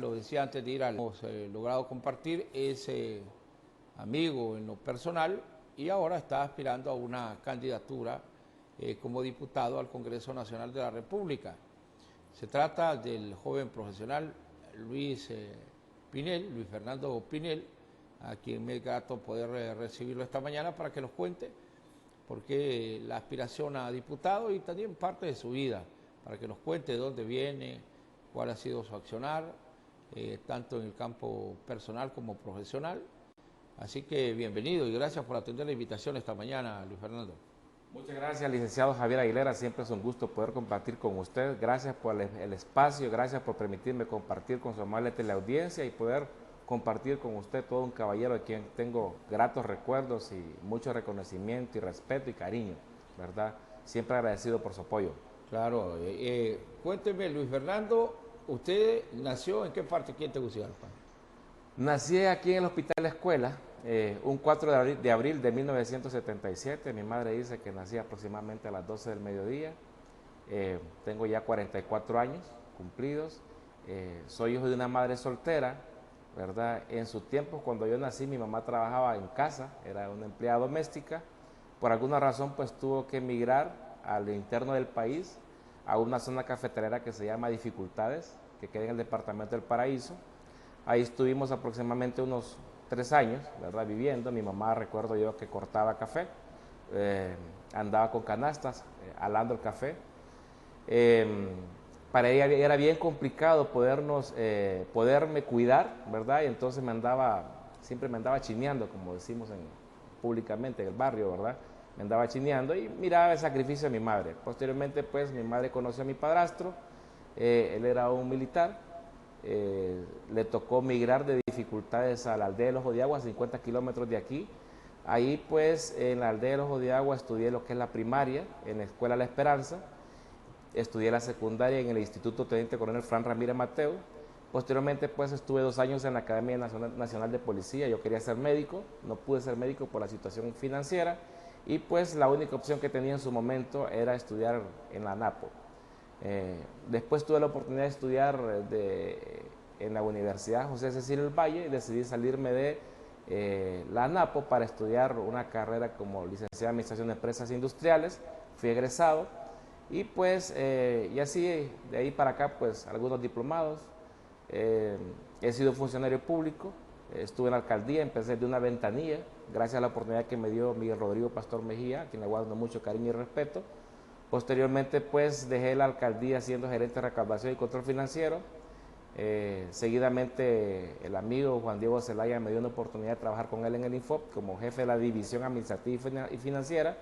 Lo decía antes de ir hemos logrado compartir, es amigo en lo personal y ahora está aspirando a una candidatura como diputado al Congreso Nacional de la República. Se trata del joven profesional Luis Fernando Pinel, a quien me es grato poder recibirlo esta mañana para que nos cuente por qué la aspiración a diputado y también parte de su vida, para que nos cuente de dónde viene, cuál ha sido su accionar, tanto en el campo personal como profesional. Así que bienvenido y gracias por atender la invitación esta mañana, Luis Fernando. Muchas gracias, licenciado Javier Aguilera. Siempre es un gusto poder compartir con usted. Gracias por el espacio, gracias por permitirme compartir con su amable teleaudiencia y poder compartir con usted, todo un caballero de quien tengo gratos recuerdos y mucho reconocimiento y respeto y cariño, ¿verdad? Siempre agradecido por su apoyo. Claro, cuénteme, Luis Fernando, ¿usted nació en qué parte aquí en Tegucigalpa? Nací aquí en el Hospital La Escuela, un 4 de abril de 1977. Mi madre dice que nací aproximadamente a las 12 del mediodía. Tengo ya 44 años cumplidos. Soy hijo de una madre soltera, ¿verdad? En su tiempo, cuando yo nací, mi mamá trabajaba en casa, era una empleada doméstica. Por alguna razón, pues tuvo que emigrar al interno del país, a una zona cafeterera que se llama Dificultades, que queda en el departamento del Paraíso. Ahí estuvimos aproximadamente unos 3 años, ¿verdad? Viviendo. Mi mamá, recuerdo yo, que cortaba café, andaba con canastas, alando el café. Para ella era bien complicado poderme cuidar, ¿verdad? Y entonces siempre me andaba chineando, como decimos públicamente en el barrio, ¿verdad? Me andaba chineando y miraba el sacrificio de mi madre. Posteriormente, pues, mi madre conoció a mi padrastro, él era un militar, le tocó migrar de Dificultades a la aldea del Ojo de Agua, 50 kilómetros de aquí. Ahí, pues, en la aldea del Ojo de Agua estudié lo que es la primaria, en la Escuela La Esperanza, estudié la secundaria en el Instituto Teniente Coronel Fran Ramírez Mateo. Posteriormente, pues, estuve 2 años en la Academia Nacional de Policía. Yo quería ser médico, no pude ser médico por la situación financiera y pues la única opción que tenía en su momento era estudiar en la ANAPO. Después tuve la oportunidad de estudiar en la Universidad José Cecilio del Valle y decidí salirme de la ANAPO para estudiar una carrera como licenciado en Administración de Empresas Industriales. Fui egresado y pues y así de ahí para acá pues algunos diplomados. He sido funcionario público, estuve en la alcaldía, empecé de una ventanilla, gracias a la oportunidad que me dio Miguel Rodrigo Pastor Mejía, a quien le guardo mucho cariño y respeto. Posteriormente, pues, dejé la alcaldía siendo gerente de recaudación y control financiero. Seguidamente, el amigo Juan Diego Zelaya me dio una oportunidad de trabajar con él en el Infop como jefe de la división administrativa y financiera.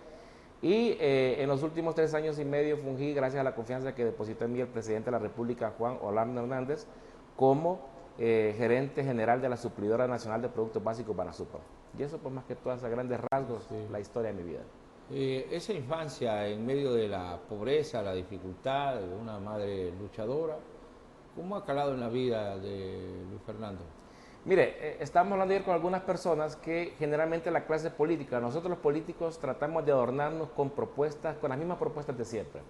Y en los últimos 3 años y medio fungí, gracias a la confianza que depositó en mí el presidente de la República, Juan Orlando Hernández, como gerente general de la Suplidora Nacional de Productos Básicos Banasupra. Y eso, pues, más que todas a grandes rasgos, sí, la historia de mi vida. Esa infancia en medio de la pobreza, la dificultad, de una madre luchadora, ¿cómo ha calado en la vida de Luis Fernando? Mire, estamos hablando ayer con algunas personas que generalmente la clase política, nosotros los políticos tratamos de adornarnos con propuestas, con las mismas propuestas de siempre.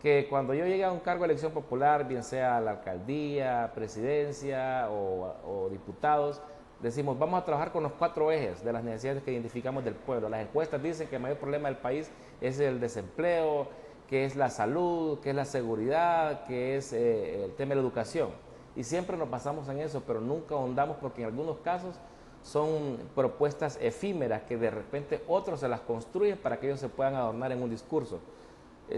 Que cuando yo llegue a un cargo de elección popular, bien sea la alcaldía, presidencia o diputados, decimos, vamos a trabajar con los 4 ejes de las necesidades que identificamos del pueblo. Las encuestas dicen que el mayor problema del país es el desempleo, que es la salud, que es la seguridad, que es el tema de la educación. Y siempre nos basamos en eso, pero nunca ahondamos porque en algunos casos son propuestas efímeras que de repente otros se las construyen para que ellos se puedan adornar en un discurso.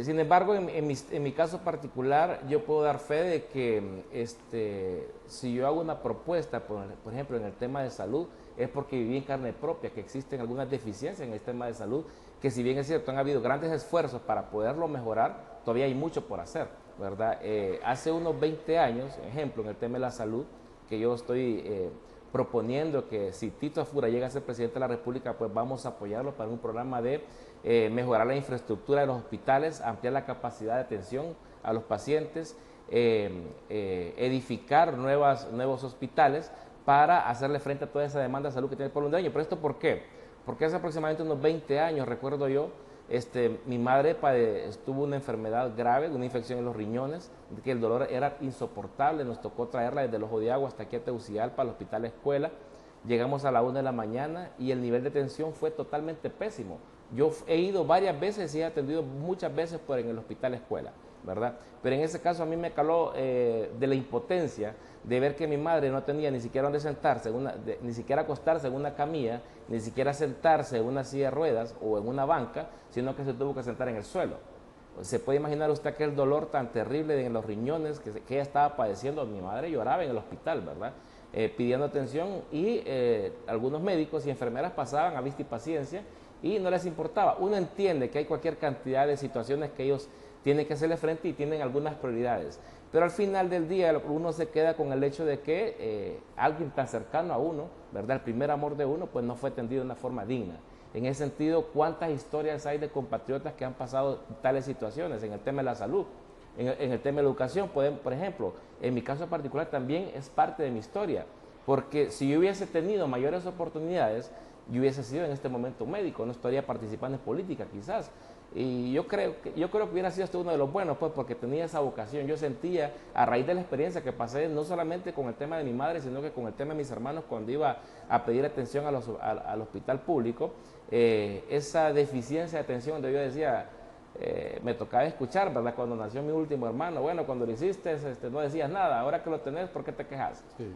Sin embargo, en mi caso particular, yo puedo dar fe de que si yo hago una propuesta, por ejemplo, en el tema de salud, es porque viví en carne propia, que existen algunas deficiencias en el tema de salud, que si bien es cierto, han habido grandes esfuerzos para poderlo mejorar, todavía hay mucho por hacer, ¿verdad? Hace unos 20 años, ejemplo, en el tema de la salud, que yo estoy proponiendo que si Tito Afura llega a ser presidente de la República, pues vamos a apoyarlo para un programa de mejorar la infraestructura de los hospitales, ampliar la capacidad de atención a los pacientes, edificar nuevos hospitales para hacerle frente a toda esa demanda de salud que tiene el pueblo hondureño. ¿Pero esto por qué? Porque hace aproximadamente unos 20 años, recuerdo yo, Mi madre tuvo una enfermedad grave, una infección en los riñones, que el dolor era insoportable. Nos tocó traerla desde el Ojo de Agua hasta aquí a Tegucigalpa, al Hospital Escuela. Llegamos a la 1 de la mañana y el nivel de tensión fue totalmente pésimo. Yo he ido varias veces y he atendido muchas veces en el Hospital Escuela, ¿verdad? Pero en ese caso a mí me caló de la impotencia de ver que mi madre no tenía ni siquiera donde sentarse, ni siquiera acostarse en una camilla, ni siquiera sentarse en una silla de ruedas o en una banca, sino que se tuvo que sentar en el suelo. Se puede imaginar usted aquel dolor tan terrible en los riñones que ella estaba padeciendo. Mi madre lloraba en el hospital, ¿verdad? Pidiendo atención, y algunos médicos y enfermeras pasaban a vista y paciencia y no les importaba. Uno entiende que hay cualquier cantidad de situaciones que ellos tienen que hacerle frente y tienen algunas prioridades, pero al final del día uno se queda con el hecho de que alguien tan cercano a uno, ¿verdad?, el primer amor de uno, pues no fue atendido de una forma digna. En ese sentido, ¿cuántas historias hay de compatriotas que han pasado tales situaciones en el tema de la salud? En el tema de la educación, por ejemplo, en mi caso particular también es parte de mi historia, porque si yo hubiese tenido mayores oportunidades, yo hubiese sido en este momento médico, no estaría participando en política quizás. Y yo creo que hubiera sido uno de los buenos, pues, porque tenía esa vocación. Yo sentía, a raíz de la experiencia que pasé, no solamente con el tema de mi madre, sino que con el tema de mis hermanos, cuando iba a pedir atención al hospital público, esa deficiencia de atención donde yo decía, me tocaba escuchar, ¿verdad? Cuando nació mi último hermano, bueno, cuando lo hiciste no decías nada, ahora que lo tenés, ¿por qué te quejas? Sí.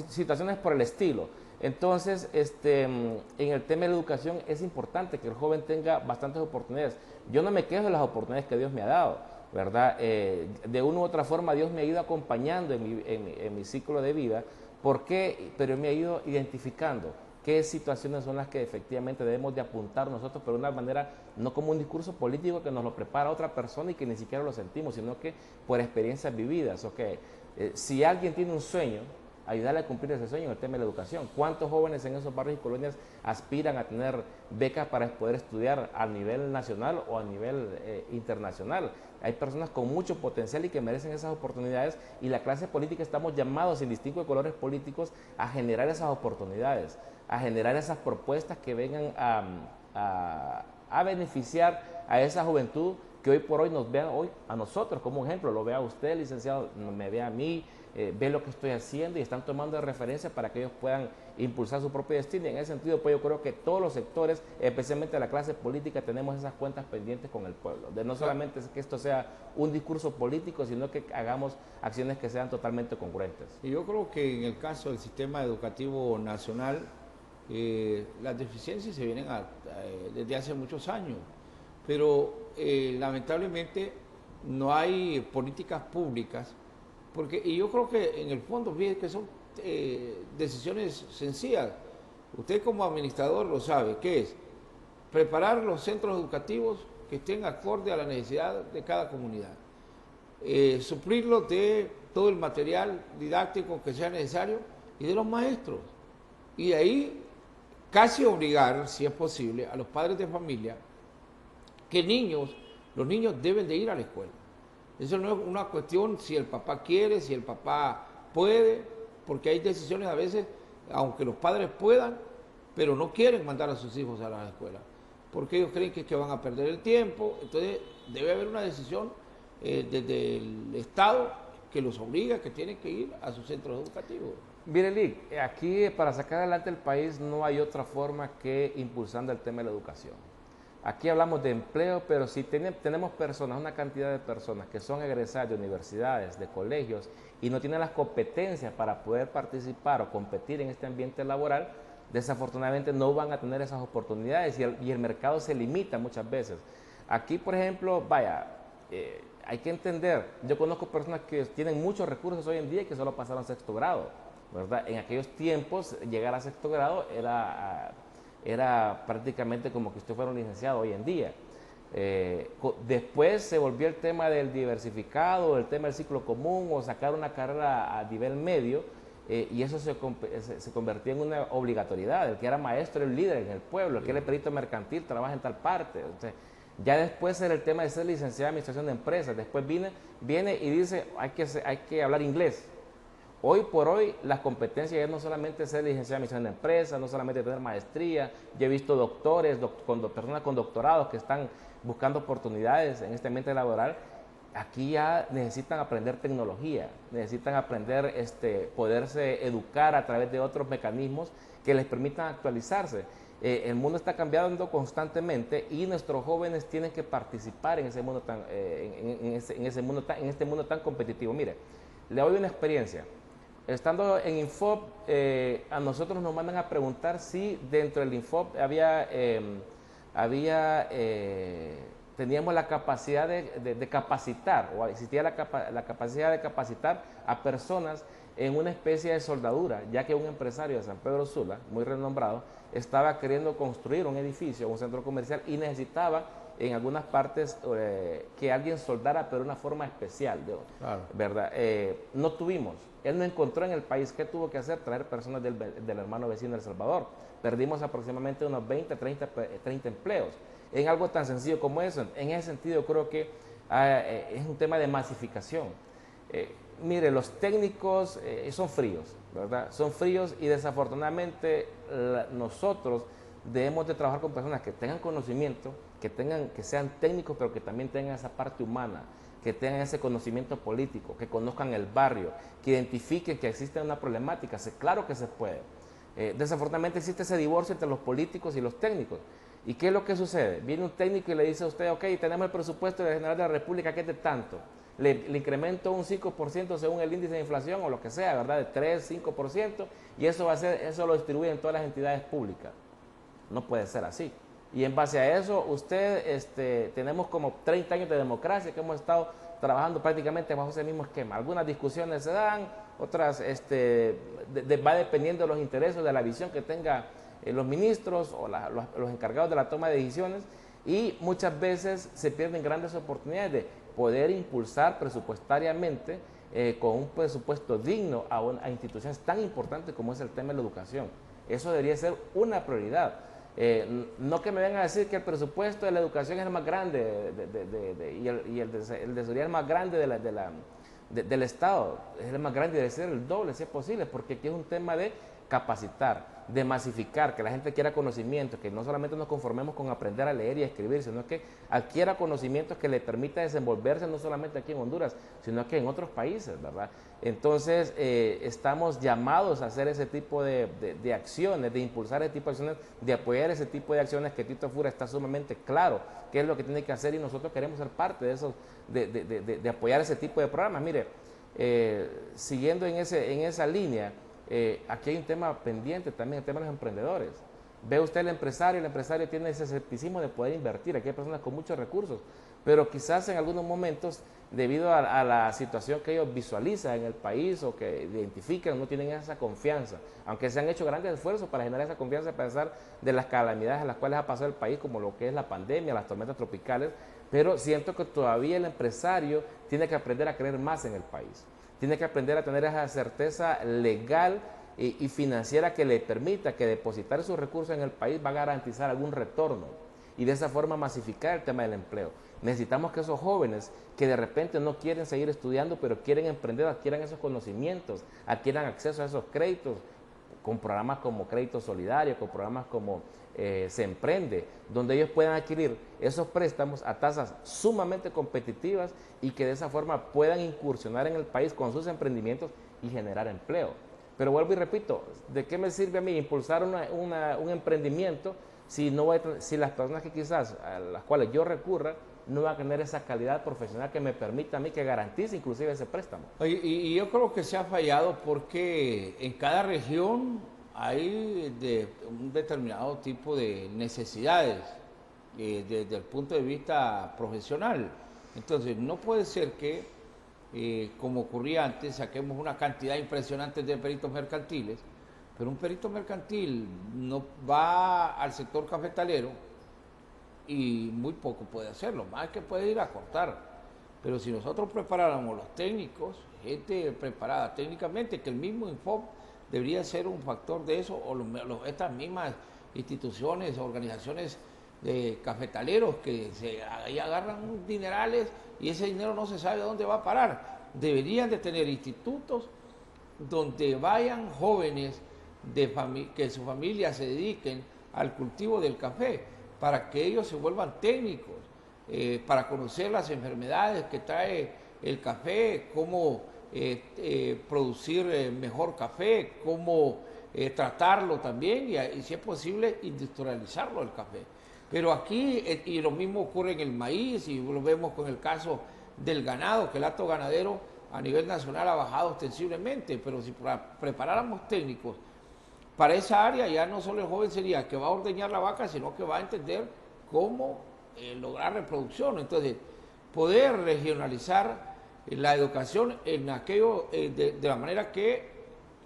Situaciones por el estilo. Entonces, en el tema de la educación es importante que el joven tenga bastantes oportunidades. Yo no me quejo de las oportunidades que Dios me ha dado, ¿verdad? De una u otra forma Dios me ha ido acompañando en mi ciclo de vida. ¿Por qué? Pero me ha ido identificando qué situaciones son las que efectivamente debemos de apuntar nosotros, pero de una manera, no como un discurso político que nos lo prepara otra persona y que ni siquiera lo sentimos, sino que por experiencias vividas. Okay. Si alguien tiene un sueño, ayudarle a cumplir ese sueño en el tema de la educación. ¿Cuántos jóvenes en esos barrios y colonias aspiran a tener becas para poder estudiar a nivel nacional o a nivel internacional? Hay personas con mucho potencial y que merecen esas oportunidades, y la clase política estamos llamados, sin distingo de colores políticos, a generar esas oportunidades, a generar esas propuestas que vengan a beneficiar a esa juventud que hoy por hoy nos vea hoy a nosotros como ejemplo, lo vea usted, licenciado, me vea a mí, ve lo que estoy haciendo y están tomando de referencia para que ellos puedan impulsar su propio destino. Y en ese sentido, pues yo creo que todos los sectores, especialmente la clase política, tenemos esas cuentas pendientes con el pueblo, de no solamente que esto sea un discurso político, sino que hagamos acciones que sean totalmente congruentes. Y yo creo que en el caso del sistema educativo nacional, las deficiencias se vienen desde hace muchos años, pero lamentablemente no hay políticas públicas, y yo creo que en el fondo, fíjese que son decisiones sencillas. Usted como administrador lo sabe, ¿qué es? Preparar los centros educativos que estén acorde a la necesidad de cada comunidad, suplirlos de todo el material didáctico que sea necesario y de los maestros, y de ahí casi obligar, si es posible, a los padres de familia que los niños deben de ir a la escuela. Eso no es una cuestión si el papá quiere, si el papá puede, porque hay decisiones a veces, aunque los padres puedan, pero no quieren mandar a sus hijos a la escuela, porque ellos creen que van a perder el tiempo. Entonces debe haber una decisión desde el Estado que los obliga, que tienen que ir a sus centros educativos. Mire, Lick, aquí para sacar adelante el país no hay otra forma que impulsando el tema de la educación. Aquí hablamos de empleo, pero si tenemos personas, una cantidad de personas que son egresadas de universidades, de colegios, y no tienen las competencias para poder participar o competir en este ambiente laboral, desafortunadamente no van a tener esas oportunidades, y el mercado se limita muchas veces. Aquí, por ejemplo, hay que entender, yo conozco personas que tienen muchos recursos hoy en día y que solo pasaron sexto grado, ¿verdad? En aquellos tiempos llegar a sexto grado era prácticamente como que usted fuera un licenciado hoy en día. Después se volvió el tema del diversificado, el tema del ciclo común o sacar una carrera a nivel medio, y eso se convertía en una obligatoriedad. El que era maestro era el líder en el pueblo, el que era perito mercantil trabaja en tal parte. Entonces, ya después era el tema de ser licenciado en administración de empresas. Después viene y dice hay que hablar inglés. Hoy por hoy, las competencias ya no solamente ser licenciado en administración de empresas, no solamente tener maestría. Yo he visto doctores, personas con doctorados que están buscando oportunidades en este ambiente laboral. Aquí ya necesitan aprender tecnología, necesitan aprender, poderse educar a través de otros mecanismos que les permitan actualizarse. El mundo está cambiando constantemente y nuestros jóvenes tienen que participar en ese mundo en este mundo tan competitivo. Mire, le doy una experiencia. Estando en Infop, a nosotros nos mandan a preguntar si dentro del Infop teníamos la capacidad de capacitar, o existía la capacidad de capacitar a personas en una especie de soldadura, ya que un empresario de San Pedro Sula, muy renombrado, estaba queriendo construir un edificio, un centro comercial, y necesitaba en algunas partes que alguien soldara, pero de una forma especial, Claro. ¿verdad? No tuvimos. Él no encontró en el país. ¿Qué tuvo que hacer? Traer personas del hermano vecino de El Salvador. Perdimos aproximadamente unos 20, 30 empleos. En algo tan sencillo como eso. En ese sentido, creo que es un tema de masificación. Mire, los técnicos son fríos, ¿verdad? Son fríos y desafortunadamente nosotros debemos de trabajar con personas que tengan conocimiento, que sean técnicos, pero que también tengan esa parte humana, que tengan ese conocimiento político, que conozcan el barrio, que identifiquen que existe una problemática. Claro que se puede. Desafortunadamente existe ese divorcio entre los políticos y los técnicos. ¿Y qué es lo que sucede? Viene un técnico y le dice a usted, ok, tenemos el presupuesto del General de la República, que es de tanto. Le incremento un 5% según el índice de inflación o lo que sea, ¿verdad? De 3, 5%, y eso lo distribuye en todas las entidades públicas. No puede ser así. Y en base a eso, tenemos como 30 años de democracia que hemos estado trabajando prácticamente bajo ese mismo esquema. Algunas discusiones se dan, otras va dependiendo de los intereses, de la visión que tengan los ministros o los encargados de la toma de decisiones, y muchas veces se pierden grandes oportunidades de poder impulsar presupuestariamente con un presupuesto digno a instituciones tan importantes como es el tema de la educación. Eso debería ser una prioridad. No que me vengan a decir que el presupuesto de la educación es el más grande y el de seguridad es el más grande del Estado, es el más grande y debe ser el doble si es posible, porque aquí es un tema de capacitar, de masificar, que la gente quiera conocimiento, que no solamente nos conformemos con aprender a leer y a escribir, sino que adquiera conocimientos que le permita desenvolverse no solamente aquí en Honduras, sino que en otros países, ¿verdad? Entonces, estamos llamados a hacer ese tipo de acciones, de impulsar ese tipo de acciones, de apoyar ese tipo de acciones que Tito Fura está sumamente claro qué es lo que tiene que hacer, y nosotros queremos ser parte de eso, de apoyar ese tipo de programas. Mire, siguiendo en esa línea, aquí hay un tema pendiente también, el tema de los emprendedores. Ve usted el empresario tiene ese escepticismo de poder invertir. Aquí hay personas con muchos recursos, pero quizás en algunos momentos, debido a la situación que ellos visualizan en el país o que identifican, no tienen esa confianza, aunque se han hecho grandes esfuerzos para generar esa confianza a pesar de las calamidades a las cuales ha pasado el país, como lo que es la pandemia, las tormentas tropicales, pero siento que todavía el empresario tiene que aprender a creer más en el país. Tiene que aprender a tener esa certeza legal y financiera que le permita que depositar sus recursos en el país va a garantizar algún retorno, y de esa forma masificar el tema del empleo. Necesitamos que esos jóvenes que de repente no quieren seguir estudiando, pero quieren emprender, adquieran esos conocimientos, adquieran acceso a esos créditos, con programas como Crédito Solidario, con programas como Se Emprende, donde ellos puedan adquirir esos préstamos a tasas sumamente competitivas y que de esa forma puedan incursionar en el país con sus emprendimientos y generar empleo. Pero vuelvo y repito, ¿de qué me sirve a mí impulsar un emprendimiento si las personas que quizás a las cuales yo recurra no van a tener esa calidad profesional que me permita a mí, que garantice inclusive ese préstamo? Oye, y yo creo que se ha fallado porque en cada región hay un determinado tipo de necesidades desde el punto de vista profesional. Entonces, no puede ser que, como ocurría antes, saquemos una cantidad impresionante de peritos mercantiles, pero un perito mercantil no va al sector cafetalero y muy poco puede hacerlo, más que puede ir a cortar. Pero si nosotros preparáramos los técnicos, gente preparada técnicamente, que el mismo Infop debería ser un factor de eso, o estas mismas instituciones, organizaciones de cafetaleros que ahí agarran dinerales y ese dinero no se sabe dónde va a parar. Deberían de tener institutos donde vayan jóvenes que su familia se dediquen al cultivo del café, para que ellos se vuelvan técnicos, para conocer las enfermedades que trae el café, cómo producir mejor café, cómo tratarlo también y si es posible industrializarlo el café. Pero aquí, y lo mismo ocurre en el maíz, y lo vemos con el caso del ganado, que el hato ganadero a nivel nacional ha bajado ostensiblemente, pero si preparáramos técnicos para esa área, ya no solo el joven sería que va a ordeñar la vaca, sino que va a entender cómo lograr reproducción. Entonces, poder regionalizar la educación en aquello, de la manera que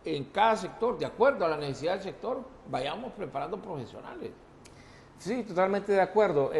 en cada sector, de acuerdo a la necesidad del sector, vayamos preparando profesionales. Sí, totalmente de acuerdo.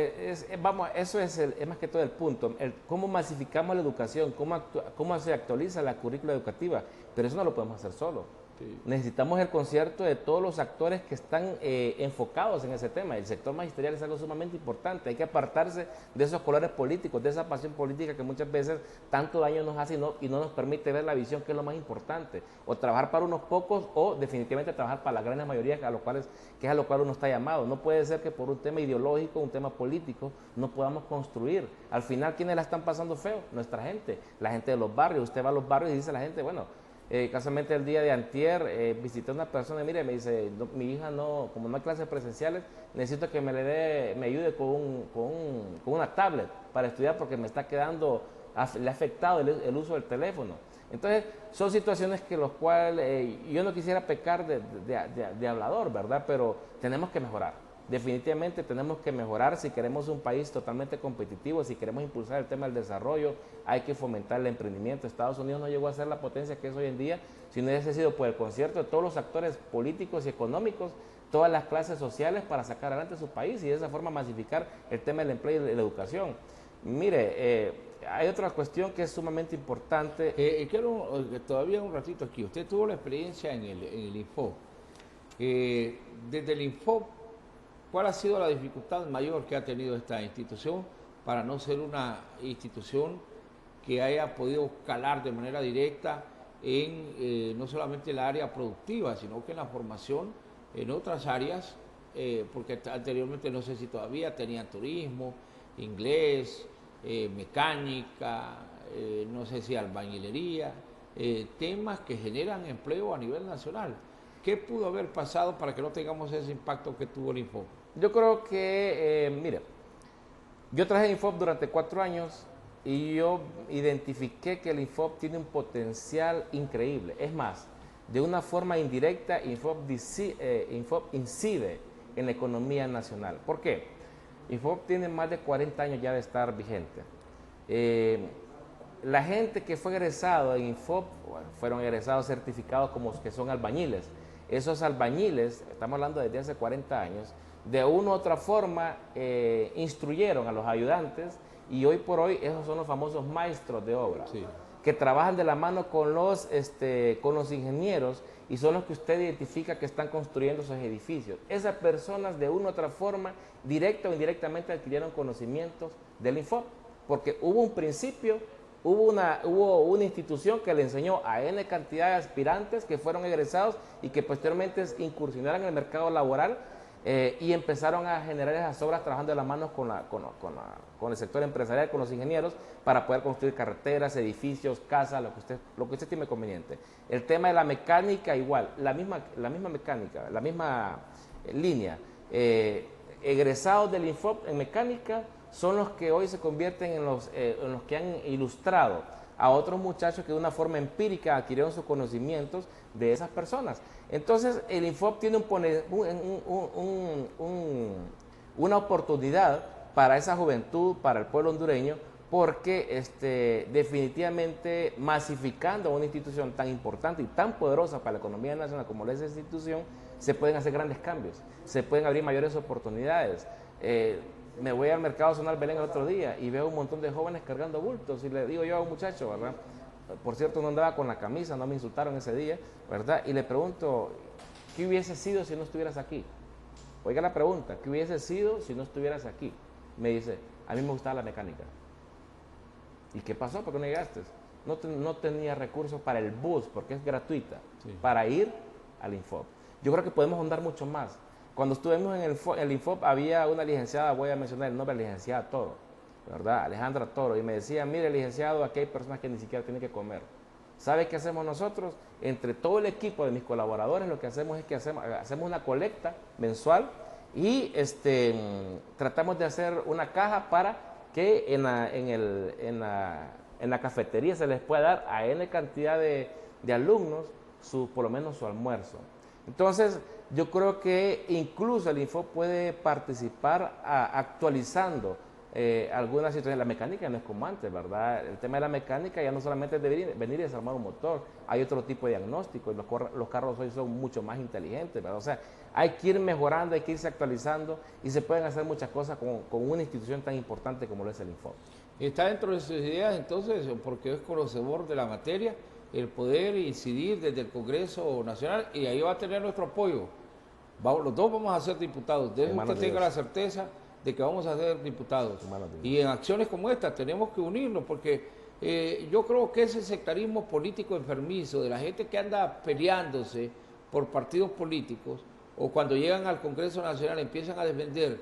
Vamos, eso es más que todo el punto. Cómo masificamos la educación, cómo se actualiza la currícula educativa, pero eso no lo podemos hacer solo. Sí. Necesitamos el concierto de todos los actores que están enfocados en ese tema. El sector magisterial es algo sumamente importante. Hay que apartarse de esos colores políticos, de esa pasión política que muchas veces tanto daño nos hace y no nos permite ver la visión, que es lo más importante. O trabajar para unos pocos o definitivamente trabajar para la gran mayoría, que es a lo cual uno está llamado. No puede ser que por un tema ideológico, un tema político, no podamos construir. Al final, ¿quiénes la están pasando feo? Nuestra gente, la gente de los barrios. Usted va a los barrios y dice a la gente, bueno, casualmente el día de antier visité a una persona y mire, me dice, no, mi hija no, como no hay clases presenciales, necesito que me ayude con una tablet para estudiar porque me está quedando, le ha afectado el uso del teléfono. Entonces, son situaciones que los cuales yo no quisiera pecar de hablador, ¿verdad? Pero tenemos que mejorar. Definitivamente tenemos que mejorar si queremos un país totalmente competitivo, si queremos impulsar el tema del desarrollo, hay que fomentar el emprendimiento. Estados Unidos no llegó a ser la potencia que es hoy en día, si no hubiese sido por el concierto de todos los actores políticos y económicos, todas las clases sociales para sacar adelante su país y de esa forma masificar el tema del empleo y de la educación. Mire, hay otra cuestión que es sumamente importante. Quiero todavía un ratito aquí. Usted tuvo la experiencia en el Info. Desde el Info, ¿cuál ha sido la dificultad mayor que ha tenido esta institución para no ser una institución que haya podido calar de manera directa en no solamente la área productiva, sino que en la formación en otras áreas? Porque anteriormente no sé si todavía tenían turismo, inglés, mecánica, no sé si albañilería, temas que generan empleo a nivel nacional. ¿Qué pudo haber pasado para que no tengamos ese impacto que tuvo el Infop? Yo creo que, mire, yo trabajé en Infop durante 4 años y yo identifiqué que el Infop tiene un potencial increíble. Es más, de una forma indirecta, Infop incide en la economía nacional. ¿Por qué? Infop tiene más de 40 años ya de estar vigente. La gente que fue egresado en Infop, bueno, fueron egresados certificados como que son albañiles. Esos albañiles, estamos hablando desde hace 40 años, de una u otra forma instruyeron a los ayudantes y hoy por hoy esos son los famosos maestros de obra, sí, que trabajan de la mano con los ingenieros y son los que usted identifica que están construyendo esos edificios. Esas personas de una u otra forma, directa o indirectamente, adquirieron conocimientos del Infop, porque hubo un principio, hubo una institución que le enseñó a N cantidad de aspirantes que fueron egresados y que posteriormente incursionaron en el mercado laboral y empezaron a generar esas obras trabajando de la mano con el sector empresarial, con los ingenieros, para poder construir carreteras, edificios, casas, lo que usted estime conveniente. El tema de la mecánica igual, la misma mecánica, la misma línea. Egresados del Infop en mecánica son los que hoy se convierten en los que han ilustrado a otros muchachos que de una forma empírica adquirieron sus conocimientos de esas personas. Entonces, el Infop tiene una oportunidad para esa juventud, para el pueblo hondureño, porque definitivamente masificando una institución tan importante y tan poderosa para la economía nacional como es esa institución, se pueden hacer grandes cambios, se pueden abrir mayores oportunidades. Me voy al mercado zonal Belén el otro día y veo un montón de jóvenes cargando bultos y le digo yo a un muchacho, ¿verdad? Por cierto, no andaba con la camisa, no me insultaron ese día, ¿verdad? Y le pregunto, ¿qué hubiese sido si no estuvieras aquí? Oiga la pregunta, ¿qué hubiese sido si no estuvieras aquí? Me dice, a mí me gustaba la mecánica. ¿Y qué pasó? ¿Por qué no llegaste? no tenía recursos para el bus, porque es gratuita, Sí. para ir al Infop. Yo creo que podemos ahondar mucho más. Cuando estuvimos en el Infop había una licenciada, voy a mencionar el nombre, licenciada Toro, ¿verdad? Alejandra Toro, y me decía, mire licenciado, aquí hay personas que ni siquiera tienen que comer. ¿Sabe qué hacemos nosotros? Entre todo el equipo de mis colaboradores, lo que hacemos es que hacemos una colecta mensual y tratamos de hacer una caja para que en la cafetería se les pueda dar a N cantidad de alumnos por lo menos su almuerzo. Entonces, yo creo que incluso el Infop puede participar actualizando algunas situaciones. La mecánica no es como antes, ¿verdad? El tema de la mecánica ya no solamente es de venir y desarmar un motor, hay otro tipo de diagnóstico y los carros hoy son mucho más inteligentes, ¿verdad? O sea, hay que ir mejorando, hay que irse actualizando y se pueden hacer muchas cosas con una institución tan importante como lo es el Infop. Está dentro de sus ideas entonces, porque es conocedor de la materia, el poder incidir desde el Congreso Nacional y ahí va a tener nuestro apoyo. Los dos vamos a ser diputados, de usted tenga la certeza de que vamos a ser diputados. Y en acciones como esta tenemos que unirnos porque yo creo que ese sectarismo político enfermizo de la gente que anda peleándose por partidos políticos o cuando llegan al Congreso Nacional empiezan a defender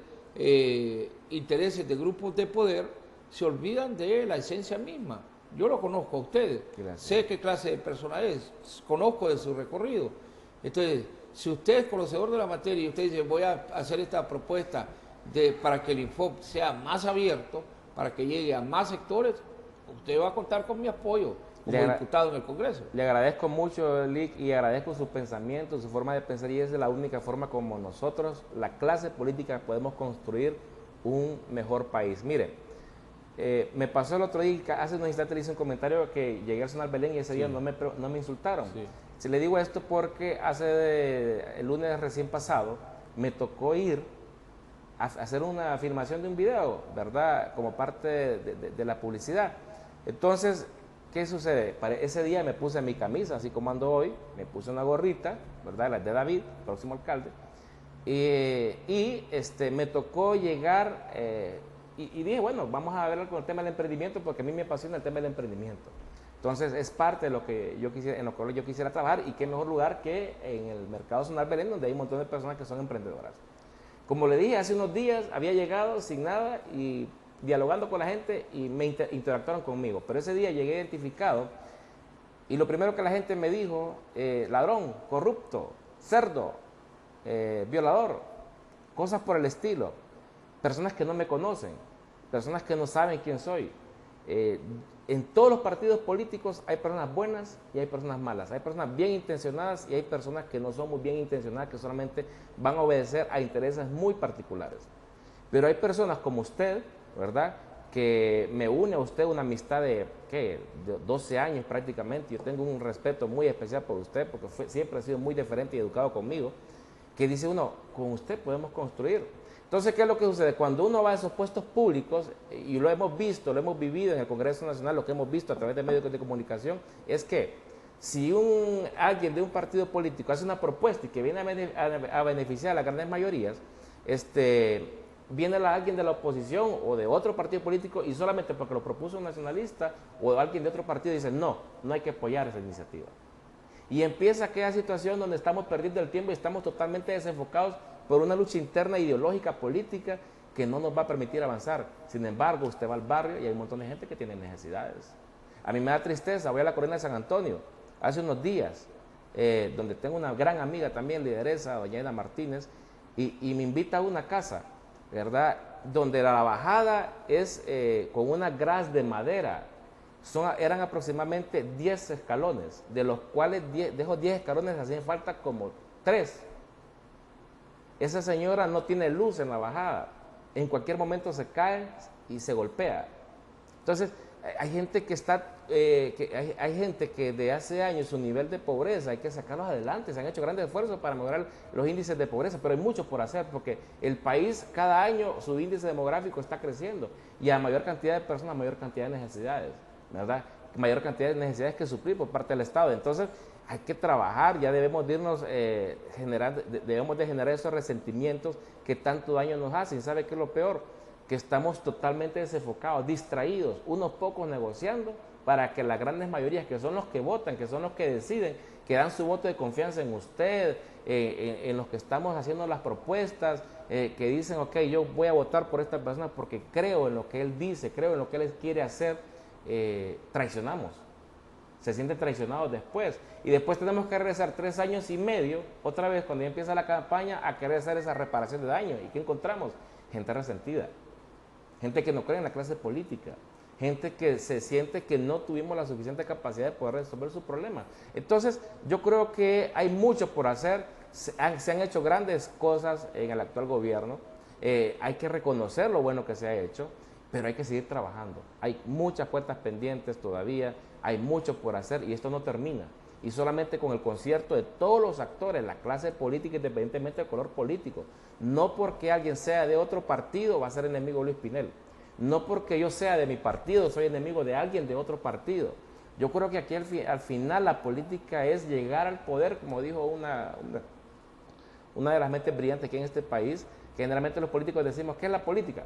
intereses de grupos de poder, se olvidan de la esencia misma. Yo lo conozco a ustedes, sé qué clase de persona es, conozco de su recorrido. Entonces, si usted es conocedor de la materia y usted dice voy a hacer esta propuesta para que el Infop sea más abierto, para que llegue a más sectores, usted va a contar con mi apoyo como diputado en el Congreso. Le agradezco mucho, Lic, y agradezco su pensamiento, su forma de pensar, y esa es la única forma como nosotros, la clase política, podemos construir un mejor país. Mire, me pasó el otro día, hace unos instantes le hice un comentario que llegué al Zonal Belén y ese día no me insultaron. Sí. Si le digo esto porque el lunes recién pasado me tocó ir a hacer una filmación de un video, ¿verdad? Como parte de la publicidad. Entonces, ¿qué sucede? Para ese día me puse mi camisa, así como ando hoy, me puse una gorrita, ¿verdad? La de David, próximo alcalde, y me tocó llegar y dije, bueno, vamos a ver con el tema del emprendimiento porque a mí me apasiona el tema del emprendimiento. Entonces es parte de lo que yo quisiera, en lo que yo quisiera trabajar, y qué mejor lugar que en el mercado Zonal Belén, donde hay un montón de personas que son emprendedoras. Como le dije, hace unos días había llegado sin nada y dialogando con la gente y me interactuaron conmigo, pero ese día llegué identificado y lo primero que la gente me dijo, ladrón, corrupto, cerdo, violador, cosas por el estilo, personas que no me conocen, personas que no saben quién soy. En todos los partidos políticos hay personas buenas y hay personas malas, hay personas bien intencionadas y hay personas que no son muy bien intencionadas, que solamente van a obedecer a intereses muy particulares. Pero hay personas como usted, ¿verdad?, que me une a usted una amistad de 12 años prácticamente. Yo tengo un respeto muy especial por usted porque siempre ha sido muy diferente y educado conmigo, que dice uno, con usted podemos construir. Entonces, ¿qué es lo que sucede? Cuando uno va a esos puestos públicos, y lo hemos visto, lo hemos vivido en el Congreso Nacional, lo que hemos visto a través de medios de comunicación, es que si alguien de un partido político hace una propuesta y que viene a beneficiar a las grandes mayorías, viene alguien de la oposición o de otro partido político y solamente porque lo propuso un nacionalista o alguien de otro partido dice, no hay que apoyar esa iniciativa. Y empieza aquella situación donde estamos perdiendo el tiempo y estamos totalmente desenfocados por una lucha interna ideológica, política, que no nos va a permitir avanzar. Sin embargo, usted va al barrio y hay un montón de gente que tiene necesidades. A mí me da tristeza, voy a la Corona de San Antonio, hace unos días, donde tengo una gran amiga también, lideresa, doña Eda Martínez, y me invita a una casa, ¿verdad?, donde la bajada es con una gras de madera. Eran aproximadamente 10 escalones, de los cuales de esos 10 escalones hacían falta como 3. Esa señora no tiene luz en la bajada, en cualquier momento se cae y se golpea. Entonces, hay gente hay gente que de hace años su nivel de pobreza hay que sacarlos adelante, se han hecho grandes esfuerzos para mejorar los índices de pobreza, pero hay mucho por hacer porque el país cada año su índice demográfico está creciendo y a mayor cantidad de personas, mayor cantidad de necesidades, ¿verdad? Mayor cantidad de necesidades que suplir por parte del Estado. Entonces, hay que trabajar, ya debemos de irnos debemos de generar esos resentimientos que tanto daño nos hacen. ¿Sabe qué es lo peor? Que estamos totalmente desenfocados, distraídos, unos pocos negociando para que las grandes mayorías, que son los que votan, que son los que deciden, que dan su voto de confianza en usted, en los que estamos haciendo las propuestas, que dicen, ok, yo voy a votar por esta persona porque creo en lo que él dice, creo en lo que él quiere hacer, traicionamos. Se sienten traicionados después. Y después tenemos que regresar 3 años y medio, otra vez cuando ya empieza la campaña, a querer hacer esa reparación de daño. ¿Y qué encontramos? Gente resentida, gente que no cree en la clase política, gente que se siente que no tuvimos la suficiente capacidad de poder resolver su problema. Entonces, yo creo que hay mucho por hacer, se han hecho grandes cosas en el actual gobierno, hay que reconocer lo bueno que se ha hecho, pero hay que seguir trabajando. Hay muchas puertas pendientes todavía, hay mucho por hacer y esto no termina. Y solamente con el concierto de todos los actores, la clase política, independientemente del color político. No porque alguien sea de otro partido va a ser enemigo de Luis Pinel. No porque yo sea de mi partido soy enemigo de alguien de otro partido. Yo creo que aquí al final la política es llegar al poder, como dijo una de las mentes brillantes que hay en este país. Generalmente los políticos decimos, ¿qué es la política?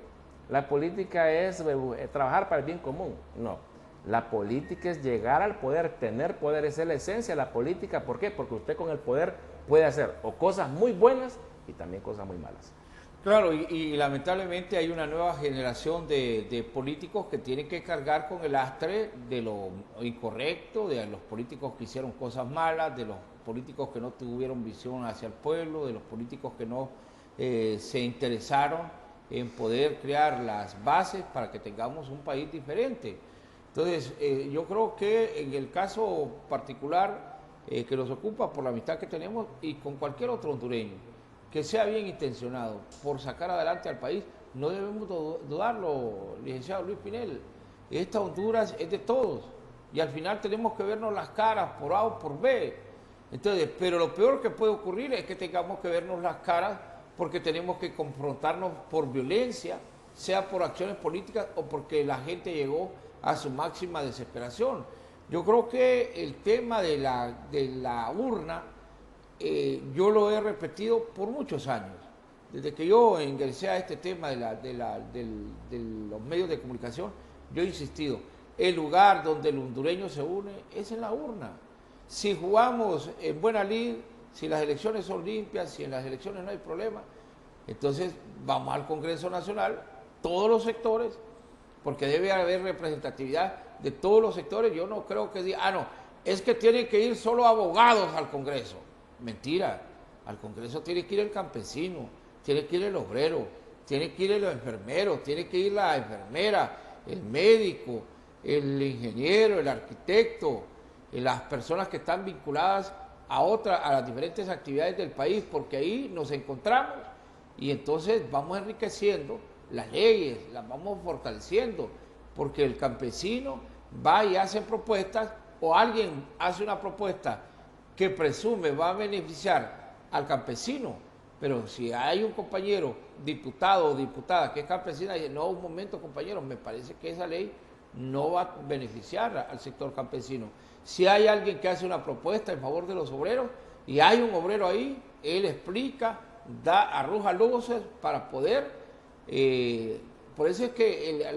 La política es trabajar para el bien común. No, la política es llegar al poder, tener poder, esa es la esencia de la política. ¿Por qué? Porque usted con el poder puede hacer o cosas muy buenas y también cosas muy malas. Claro, y lamentablemente hay una nueva generación de políticos que tienen que cargar con el lastre de lo incorrecto, de los políticos que hicieron cosas malas, de los políticos que no tuvieron visión hacia el pueblo, de los políticos que no se interesaron en poder crear las bases para que tengamos un país diferente. Entonces, yo creo que en el caso particular que nos ocupa por la amistad que tenemos y con cualquier otro hondureño, que sea bien intencionado por sacar adelante al país, no debemos dudarlo, licenciado Luis Pinel. Esta Honduras es de todos y al final tenemos que vernos las caras por A o por B. Entonces, pero lo peor que puede ocurrir es que tengamos que vernos las caras porque tenemos que confrontarnos por violencia, sea por acciones políticas o porque la gente llegó a su máxima desesperación. Yo creo que el tema de la urna, yo lo he repetido por muchos años. Desde que yo ingresé a este tema de los medios de comunicación, yo he insistido, el lugar donde el hondureño se une es en la urna. Si jugamos en buena lid, si las elecciones son limpias, si en las elecciones no hay problema, entonces vamos al Congreso Nacional, todos los sectores, porque debe haber representatividad de todos los sectores. Yo no creo que diga, no, es que tienen que ir solo abogados al Congreso. Mentira, al Congreso tiene que ir el campesino, tiene que ir el obrero, tiene que ir el enfermero, tiene que ir la enfermera, el médico, el ingeniero, el arquitecto, las personas que están vinculadas a las diferentes actividades del país, porque ahí nos encontramos y entonces vamos enriqueciendo las leyes, las vamos fortaleciendo, porque el campesino va y hace propuestas, o alguien hace una propuesta que presume va a beneficiar al campesino, pero si hay un compañero diputado o diputada que es campesina, dice, no, un momento compañero, me parece que esa ley no va a beneficiar al sector campesino. Si hay alguien que hace una propuesta en favor de los obreros y hay un obrero ahí, él explica, arroja luces para poder, por eso es que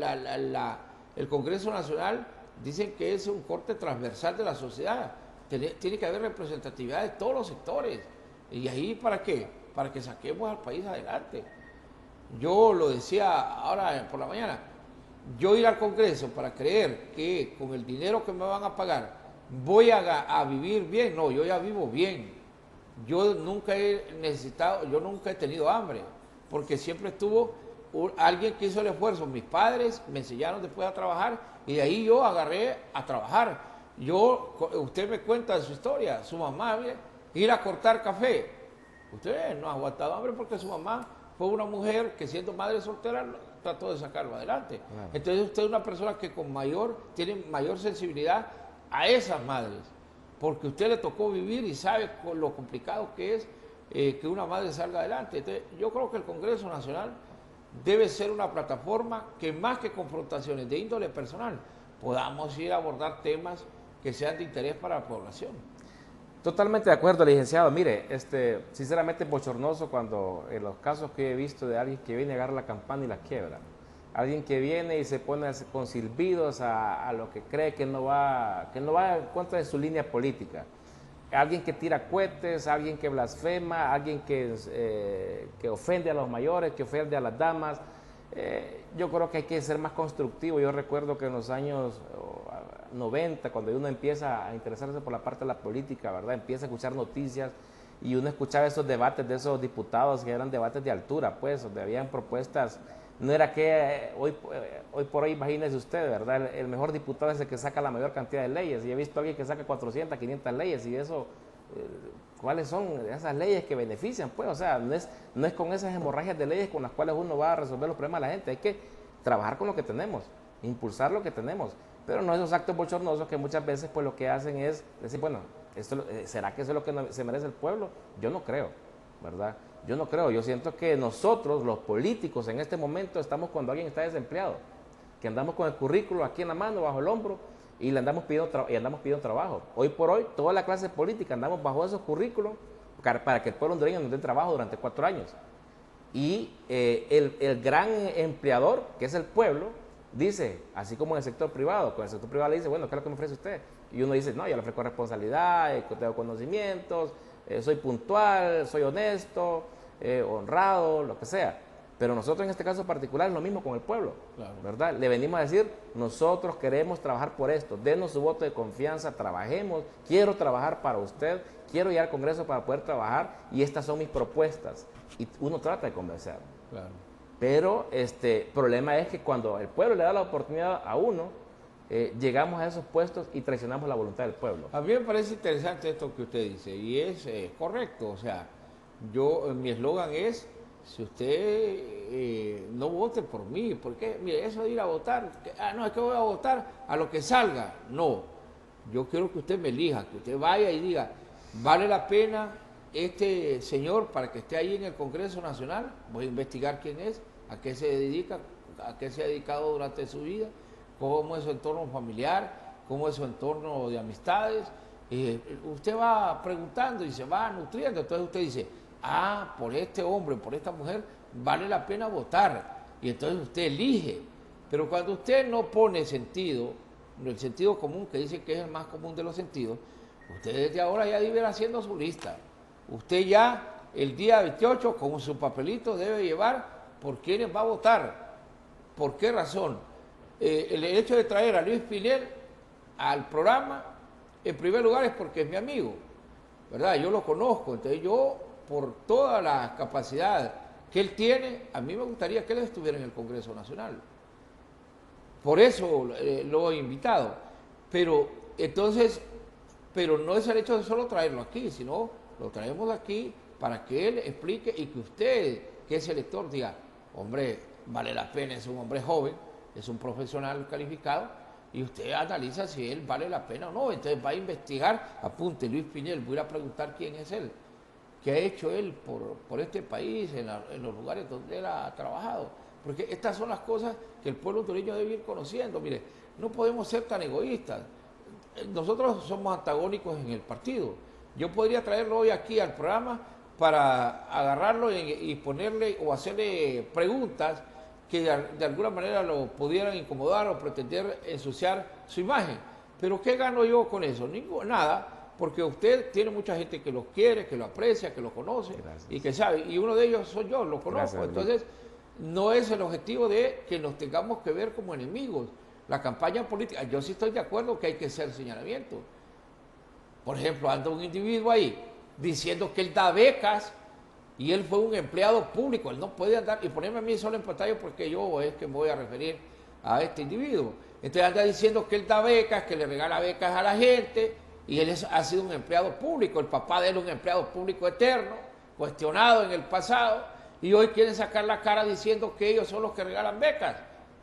el Congreso Nacional dicen que es un corte transversal de la sociedad, tiene que haber representatividad de todos los sectores, y ahí ¿para qué? Para que saquemos al país adelante. Yo lo decía ahora por la mañana, yo ir al Congreso para creer que con el dinero que me van a pagar voy a vivir bien, no, yo ya vivo bien. Yo nunca he necesitado, yo nunca he tenido hambre, porque siempre estuvo alguien que hizo el esfuerzo. Mis padres me enseñaron después a trabajar y de ahí yo agarré a trabajar. Usted me cuenta de su historia, su mamá, ir a cortar café. Usted no ha aguantado hambre porque su mamá fue una mujer que siendo madre soltera trató de sacarlo adelante. Claro. Entonces usted es una persona que tiene mayor sensibilidad a esas madres, porque usted le tocó vivir y sabe lo complicado que es que una madre salga adelante. Entonces, yo creo que el Congreso Nacional debe ser una plataforma que más que confrontaciones de índole personal, podamos ir a abordar temas que sean de interés para la población. Totalmente de acuerdo, licenciado. Mire, sinceramente es bochornoso cuando en los casos que he visto de alguien que viene a agarrar la campana y la quiebra. alguien que viene y se pone con silbidos a lo que cree que no va en contra de su línea política. Alguien que tira cohetes, alguien que blasfema, alguien que ofende a los mayores, que ofende a las damas. Yo creo que hay que ser más constructivo. Yo recuerdo que en los años 90, cuando uno empieza a interesarse por la parte de la política, ¿verdad? Empieza a escuchar noticias y uno escuchaba esos debates de esos diputados que eran debates de altura, pues, donde habían propuestas. No era que hoy por hoy, imagínese usted, ¿verdad? El mejor diputado es el que saca la mayor cantidad de leyes. Y he visto a alguien que saca 400, 500 leyes y eso, ¿cuáles son esas leyes que benefician? Pues, o sea, no es con esas hemorragias de leyes con las cuales uno va a resolver los problemas de la gente. Hay que trabajar con lo que tenemos, impulsar lo que tenemos. Pero no esos actos bochornosos que muchas veces pues lo que hacen es decir, bueno, ¿será que eso es lo que se merece el pueblo? Yo no creo, ¿verdad? Yo no creo, yo siento que nosotros, los políticos, en este momento estamos cuando alguien está desempleado, que andamos con el currículo aquí en la mano, bajo el hombro, y le andamos pidiendo trabajo. Hoy por hoy, toda la clase política andamos bajo esos currículos para que el pueblo hondureño nos dé trabajo durante 4 años. Y el gran empleador, que es el pueblo, dice, así como en el sector privado, con el sector privado le dice, bueno, ¿qué es lo que me ofrece usted? Y uno dice, no, yo le ofrezco responsabilidad, tengo conocimientos, soy puntual, soy honesto, honrado, lo que sea. Pero nosotros en este caso particular es lo mismo con el pueblo, claro, ¿verdad? Le venimos a decir, nosotros queremos trabajar por esto, denos su voto de confianza, trabajemos, quiero trabajar para usted, quiero ir al Congreso para poder trabajar y estas son mis propuestas. Y uno trata de convencer. Claro. Pero problema es que cuando el pueblo le da la oportunidad a uno, llegamos a esos puestos y traicionamos la voluntad del pueblo. A mí me parece interesante esto que usted dice y es correcto. O sea, mi eslogan es, si usted no vote por mí, porque mire, eso de ir a votar, no, es que voy a votar a lo que salga. No, yo quiero que usted me elija, que usted vaya y diga, vale la pena este señor para que esté ahí en el Congreso Nacional, voy a investigar quién es, a qué se dedica, a qué se ha dedicado durante su vida, cómo es su entorno familiar, cómo es su entorno de amistades. Usted va preguntando y se va nutriendo, entonces usted dice, por este hombre, por esta mujer, vale la pena votar. Y entonces usted elige. Pero cuando usted no pone sentido, el sentido común, que dice que es el más común de los sentidos, usted desde ahora ya debe ir haciendo su lista. Usted ya el día 28 con su papelito debe llevar por quiénes va a votar. ¿Por qué razón? El hecho de traer a Luis Pinel al programa, en primer lugar es porque es mi amigo, ¿verdad? Yo lo conozco, entonces yo, por toda la capacidad que él tiene, a mí me gustaría que él estuviera en el Congreso Nacional. Por eso lo he invitado. Pero no es el hecho de solo traerlo aquí, sino lo traemos aquí para que él explique y que usted, que es elector, diga, hombre, vale la pena, es un hombre joven, es un profesional calificado, y usted analiza si él vale la pena o no. Entonces va a investigar, apunte Luis Pinel, voy a preguntar quién es él, qué ha hecho él por este país, en los lugares donde él ha trabajado. Porque estas son las cosas que el pueblo hondureño debe ir conociendo. Mire, no podemos ser tan egoístas. Nosotros somos antagónicos en el partido. Yo podría traerlo hoy aquí al programa para agarrarlo y ponerle o hacerle preguntas que de alguna manera lo pudieran incomodar o pretender ensuciar su imagen. Pero ¿qué gano yo con eso? Nada, porque usted tiene mucha gente que lo quiere, que lo aprecia, que lo conoce. Gracias. Y que sabe. Y uno de ellos soy yo, lo conozco. Gracias, entonces, no es el objetivo de que nos tengamos que ver como enemigos. La campaña política, yo sí estoy de acuerdo que hay que hacer señalamiento. Por ejemplo, anda un individuo ahí diciendo que él da becas y él fue un empleado público, él no puede andar y ponerme a mí solo en pantalla porque yo es que me voy a referir a este individuo. Entonces anda diciendo que él da becas, que le regala becas a la gente y él ha sido un empleado público, el papá de él es un empleado público eterno, cuestionado en el pasado, y hoy quieren sacar la cara diciendo que ellos son los que regalan becas.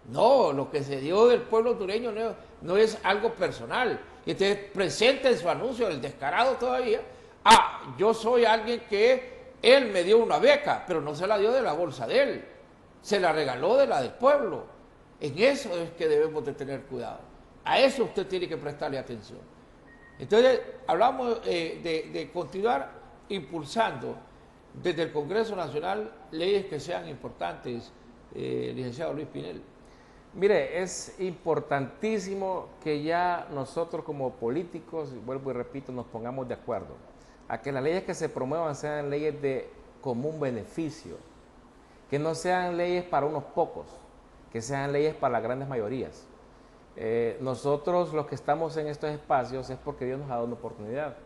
No, lo que se dio del pueblo hondureño no es algo personal. Entonces presenta en su anuncio, el descarado todavía, yo soy alguien que él me dio una beca, pero no se la dio de la bolsa de él, se la regaló de la del pueblo. En eso es que debemos de tener cuidado. A eso usted tiene que prestarle atención. Entonces, hablamos de continuar impulsando desde el Congreso Nacional leyes que sean importantes, licenciado Luis Pinel. Mire, es importantísimo que ya nosotros como políticos, vuelvo y repito, nos pongamos de acuerdo a que las leyes que se promuevan sean leyes de común beneficio, que no sean leyes para unos pocos, que sean leyes para las grandes mayorías. Nosotros los que estamos en estos espacios es porque Dios nos ha dado una oportunidad.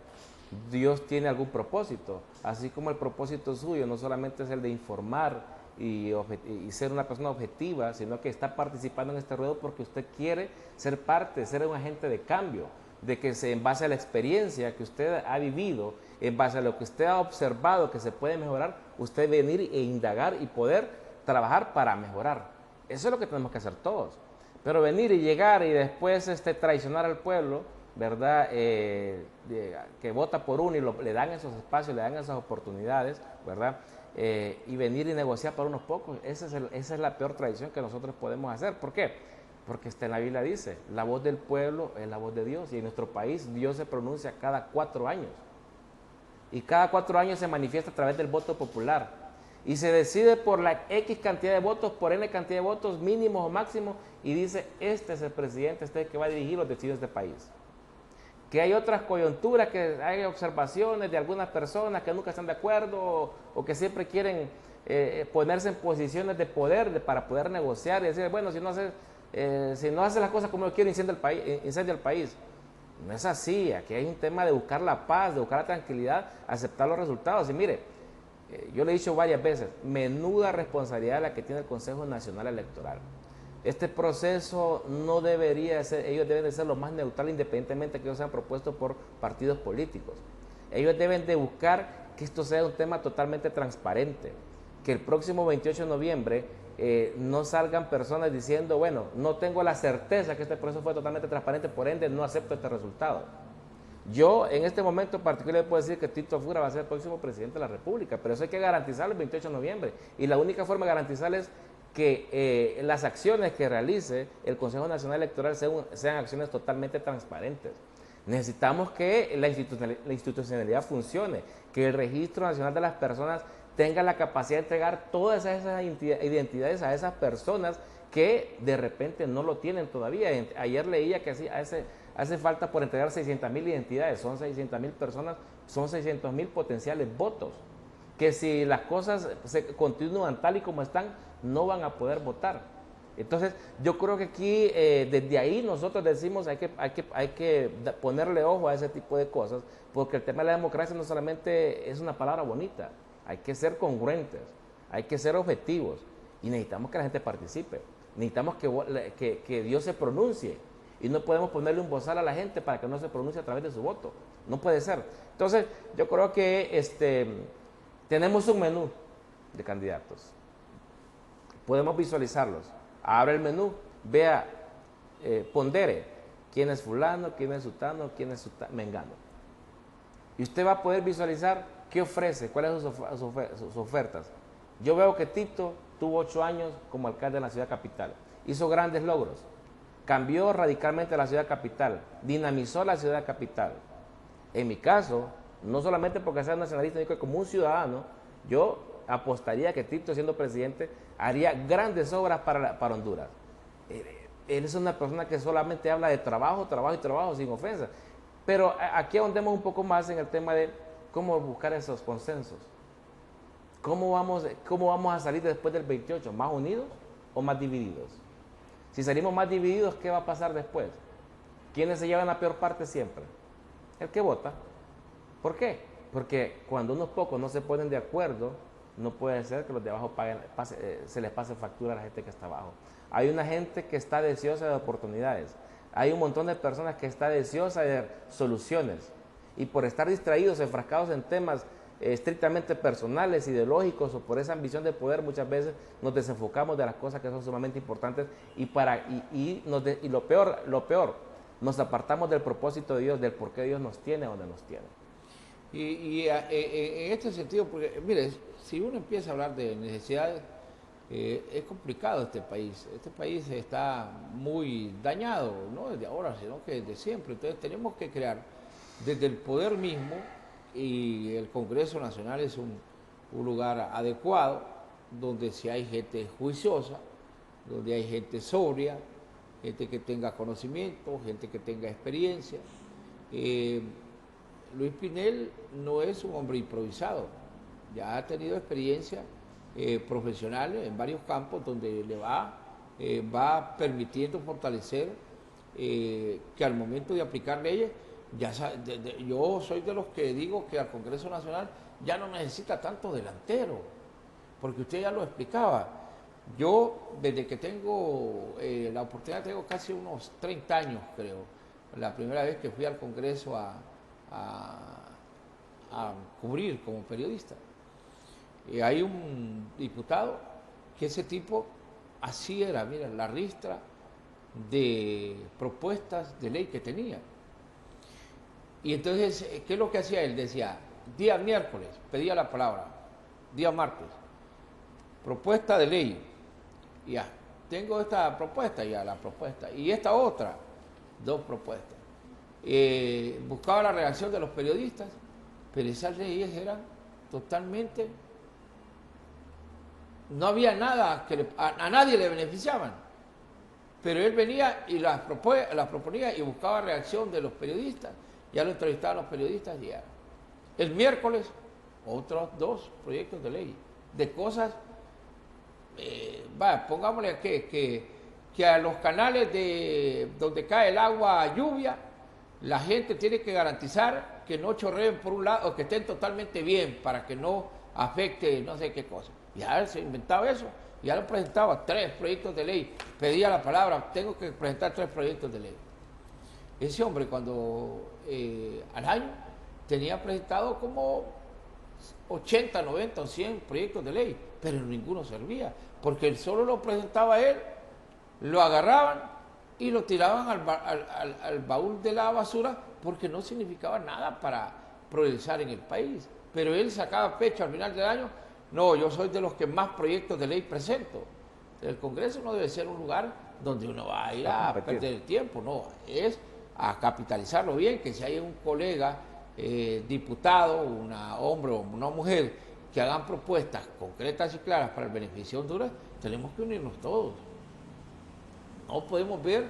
Dios tiene algún propósito, así como el propósito suyo no solamente es el de informar y ser una persona objetiva, sino que está participando en este ruedo porque usted quiere ser parte, ser un agente de cambio, de que en base a la experiencia que usted ha vivido, en base a lo que usted ha observado que se puede mejorar, usted venir e indagar y poder trabajar para mejorar. Eso es lo que tenemos que hacer todos. Pero venir y llegar y después traicionar al pueblo, ¿verdad? Que vota por uno y le dan esos espacios, le dan esas oportunidades, ¿verdad? Y venir y negociar para unos pocos, esa es la peor traición que nosotros podemos hacer. ¿Por qué? Porque en la Biblia dice, la voz del pueblo es la voz de Dios, y en nuestro país Dios se pronuncia cada 4 años. Y cada 4 años se manifiesta a través del voto popular. Y se decide por la X cantidad de votos, por N cantidad de votos, mínimos o máximos, y dice, este es el presidente, este es el que va a dirigir los destinos de este país. Que hay otras coyunturas, que hay observaciones de algunas personas que nunca están de acuerdo o que siempre quieren ponerse en posiciones de poder para poder negociar y decir, bueno, si no hace las cosas como yo quiero, incendia el país. No es así, aquí hay un tema de buscar la paz, de buscar la tranquilidad, aceptar los resultados. Y mire, yo le he dicho varias veces, menuda responsabilidad la que tiene el Consejo Nacional Electoral. Este proceso no debería ser, ellos deben de ser lo más neutral independientemente de que ellos sean propuestos por partidos políticos. Ellos deben de buscar que esto sea un tema totalmente transparente, que el próximo 28 de noviembre no salgan personas diciendo, bueno, no tengo la certeza que este proceso fue totalmente transparente, por ende no acepto este resultado. Yo en este momento en particular puedo decir que Tito Fura va a ser el próximo presidente de la República, pero eso hay que garantizarlo el 28 de noviembre. Y la única forma de garantizarlo es que las acciones que realice el Consejo Nacional Electoral sean acciones totalmente transparentes. Necesitamos que la institucionalidad funcione, que el Registro Nacional de las Personas tenga la capacidad de entregar todas esas identidades a esas personas que de repente no lo tienen todavía. Ayer leía que hace falta por entregar 600,000 identidades, son 600,000 personas, son 600,000 potenciales votos, que si las cosas se continúan tal y como están, no van a poder votar. Entonces, yo creo que aquí, desde ahí nosotros decimos hay que ponerle ojo a ese tipo de cosas, porque el tema de la democracia no solamente es una palabra bonita, hay que ser congruentes, hay que ser objetivos, y necesitamos que la gente participe, necesitamos que Dios se pronuncie, y no podemos ponerle un bozal a la gente para que no se pronuncie a través de su voto, no puede ser. Entonces, yo creo que tenemos un menú de candidatos, podemos visualizarlos. Abre el menú, vea, pondere quién es fulano, quién es sutano, quién es mengano. Y usted va a poder visualizar qué ofrece, cuáles son sus ofertas. Yo veo que Tito tuvo 8 años como alcalde de la ciudad capital, hizo grandes logros, cambió radicalmente la ciudad capital, dinamizó la ciudad capital. En mi caso, no solamente porque sea nacionalista, sino que como un ciudadano, yo apostaría que Tito, siendo presidente, haría grandes obras para Honduras. Él es una persona que solamente habla de trabajo, trabajo y trabajo, sin ofensa. Pero aquí ahondemos un poco más en el tema de cómo buscar esos consensos. ¿Cómo vamos a salir después del 28? ¿Más unidos o más divididos? Si salimos más divididos, ¿qué va a pasar después? ¿Quiénes se llevan la peor parte siempre? El que vota. ¿Por qué? Porque cuando unos pocos no se ponen de acuerdo, no puede ser que los de abajo se les pase factura a la gente que está abajo. Hay una gente que está deseosa de oportunidades. Hay un montón de personas que está deseosa de soluciones. Y por estar distraídos, enfrascados en temas estrictamente personales, ideológicos o por esa ambición de poder, muchas veces nos desenfocamos de las cosas que son sumamente importantes y lo peor, nos apartamos del propósito de Dios, del por qué Dios nos tiene donde nos tiene. En este sentido, porque mire, si uno empieza a hablar de necesidades, es complicado este país. Este país está muy dañado, no desde ahora, sino que desde siempre. Entonces tenemos que crear desde el poder mismo, y el Congreso Nacional es un lugar adecuado, donde si hay gente juiciosa, donde hay gente sobria, gente que tenga conocimiento, gente que tenga experiencia. Luis Pinel no es un hombre improvisado, ya ha tenido experiencia profesional en varios campos donde le va permitiendo fortalecer que al momento de aplicar leyes, yo soy de los que digo que al Congreso Nacional ya no necesita tanto delantero, porque usted ya lo explicaba. Yo, desde que tengo la oportunidad, tengo casi unos 30 años, creo, la primera vez que fui al Congreso a cubrir como periodista. Hay un diputado que ese tipo así era, mira, la ristra de propuestas de ley que tenía. Y entonces, ¿qué es lo que hacía él? Decía, día miércoles, pedía la palabra, día martes, propuesta de ley, ya, tengo esta propuesta, ya la propuesta, y esta otra, dos propuestas. Buscaba la reacción de los periodistas, pero esas leyes eran totalmente, no había nada que a nadie le beneficiaban, pero él venía y las proponía y buscaba reacción de los periodistas, ya lo entrevistaban los periodistas y ya. El miércoles, otros dos proyectos de ley, de cosas, pongámosle que a los canales donde cae el agua lluvia, la gente tiene que garantizar que no chorreen por un lado, o que estén totalmente bien para que no afecte no sé qué cosa. Ya se inventaba eso, ya lo presentaba, 3 proyectos de ley, pedía la palabra, tengo que presentar 3 proyectos de ley. Ese hombre cuando al año tenía presentado como 80, 90 o 100 proyectos de ley, pero ninguno servía, porque él solo lo presentaba él, lo agarraban y lo tiraban al baúl de la basura porque no significaba nada para progresar en el país. Pero él sacaba pecho al final del año, no, yo soy de los que más proyectos de ley presento. El Congreso no debe ser un lugar donde uno va a ir a perder el tiempo, no, es a capitalizarlo bien, que si hay un colega diputado, un hombre o una mujer que hagan propuestas concretas y claras para el beneficio de Honduras, tenemos que unirnos todos. No podemos ver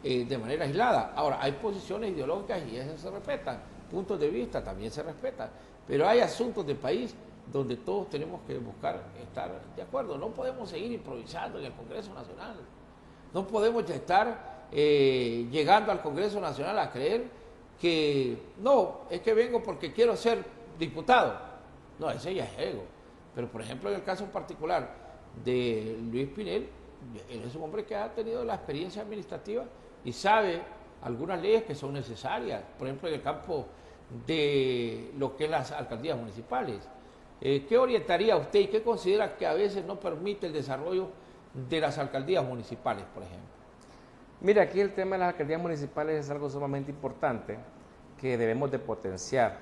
de manera aislada. Ahora, hay posiciones ideológicas y esas se respetan, puntos de vista también se respetan, pero hay asuntos del país donde todos tenemos que buscar estar de acuerdo. No podemos seguir improvisando en el Congreso Nacional. No podemos ya estar llegando al Congreso Nacional a creer que no, es que vengo porque quiero ser diputado. No, ese ya es ego. Pero, por ejemplo, en el caso particular de Luis Pinel, él es un hombre que ha tenido la experiencia administrativa y sabe algunas leyes que son necesarias, por ejemplo, en el campo de lo que es las alcaldías municipales. ¿Qué orientaría usted y qué considera que a veces no permite el desarrollo de las alcaldías municipales, por ejemplo? Mira, aquí el tema de las alcaldías municipales es algo sumamente importante que debemos de potenciar.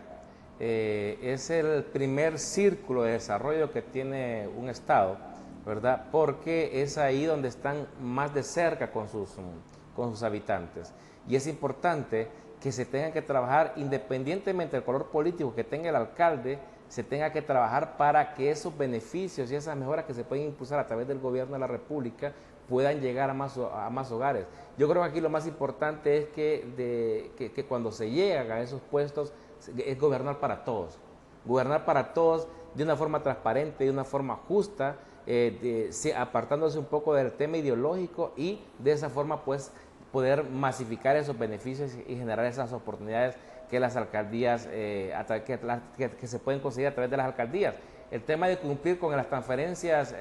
Es el primer círculo de desarrollo que tiene un Estado, ¿verdad? Porque es ahí donde están más de cerca con sus habitantes. Y es importante que se tenga que trabajar, independientemente del color político que tenga el alcalde, se tenga que trabajar para que esos beneficios y esas mejoras que se pueden impulsar a través del gobierno de la República puedan llegar a más hogares. Yo creo que aquí lo más importante es que cuando se llegan a esos puestos es gobernar para todos de una forma transparente, de una forma justa, apartándose un poco del tema ideológico y de esa forma pues poder masificar esos beneficios y generar esas oportunidades que las alcaldías, que se pueden conseguir a través de las alcaldías. El tema de cumplir con las transferencias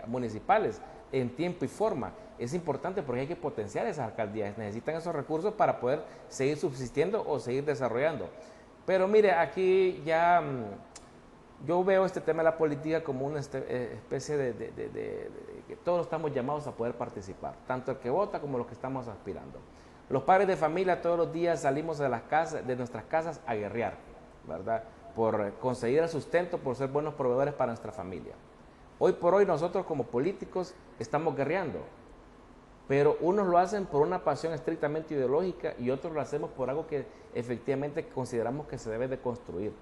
municipales en tiempo y forma es importante porque hay que potenciar esas alcaldías, necesitan esos recursos para poder seguir subsistiendo o seguir desarrollando. Pero mire, aquí ya yo veo este tema de la política como una especie de que todos estamos llamados a poder participar, tanto el que vota como los que estamos aspirando. Los padres de familia todos los días salimos de nuestras casas a guerrear, ¿verdad? Por conseguir el sustento, por ser buenos proveedores para nuestra familia. Hoy por hoy nosotros como políticos estamos guerreando, pero unos lo hacen por una pasión estrictamente ideológica y otros lo hacemos por algo que efectivamente consideramos que se debe de construir,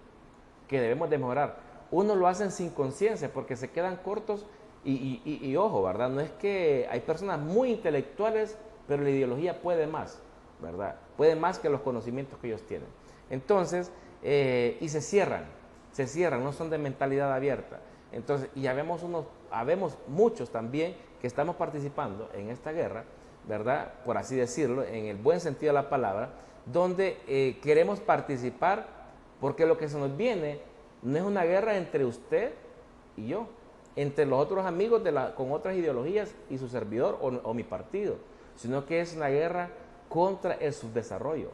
que debemos de mejorar. Unos lo hacen sin conciencia porque se quedan cortos Y ojo, ¿verdad? No es que hay personas muy intelectuales, pero la ideología puede más, ¿verdad? Puede más que los conocimientos que ellos tienen. Entonces, y se cierran, no son de mentalidad abierta. Entonces, y habemos muchos también que estamos participando en esta guerra, ¿verdad? Por así decirlo, en el buen sentido de la palabra, donde queremos participar porque lo que se nos viene no es una guerra entre usted y yo, entre los otros amigos con otras ideologías y su servidor o mi partido, sino que es una guerra contra el subdesarrollo,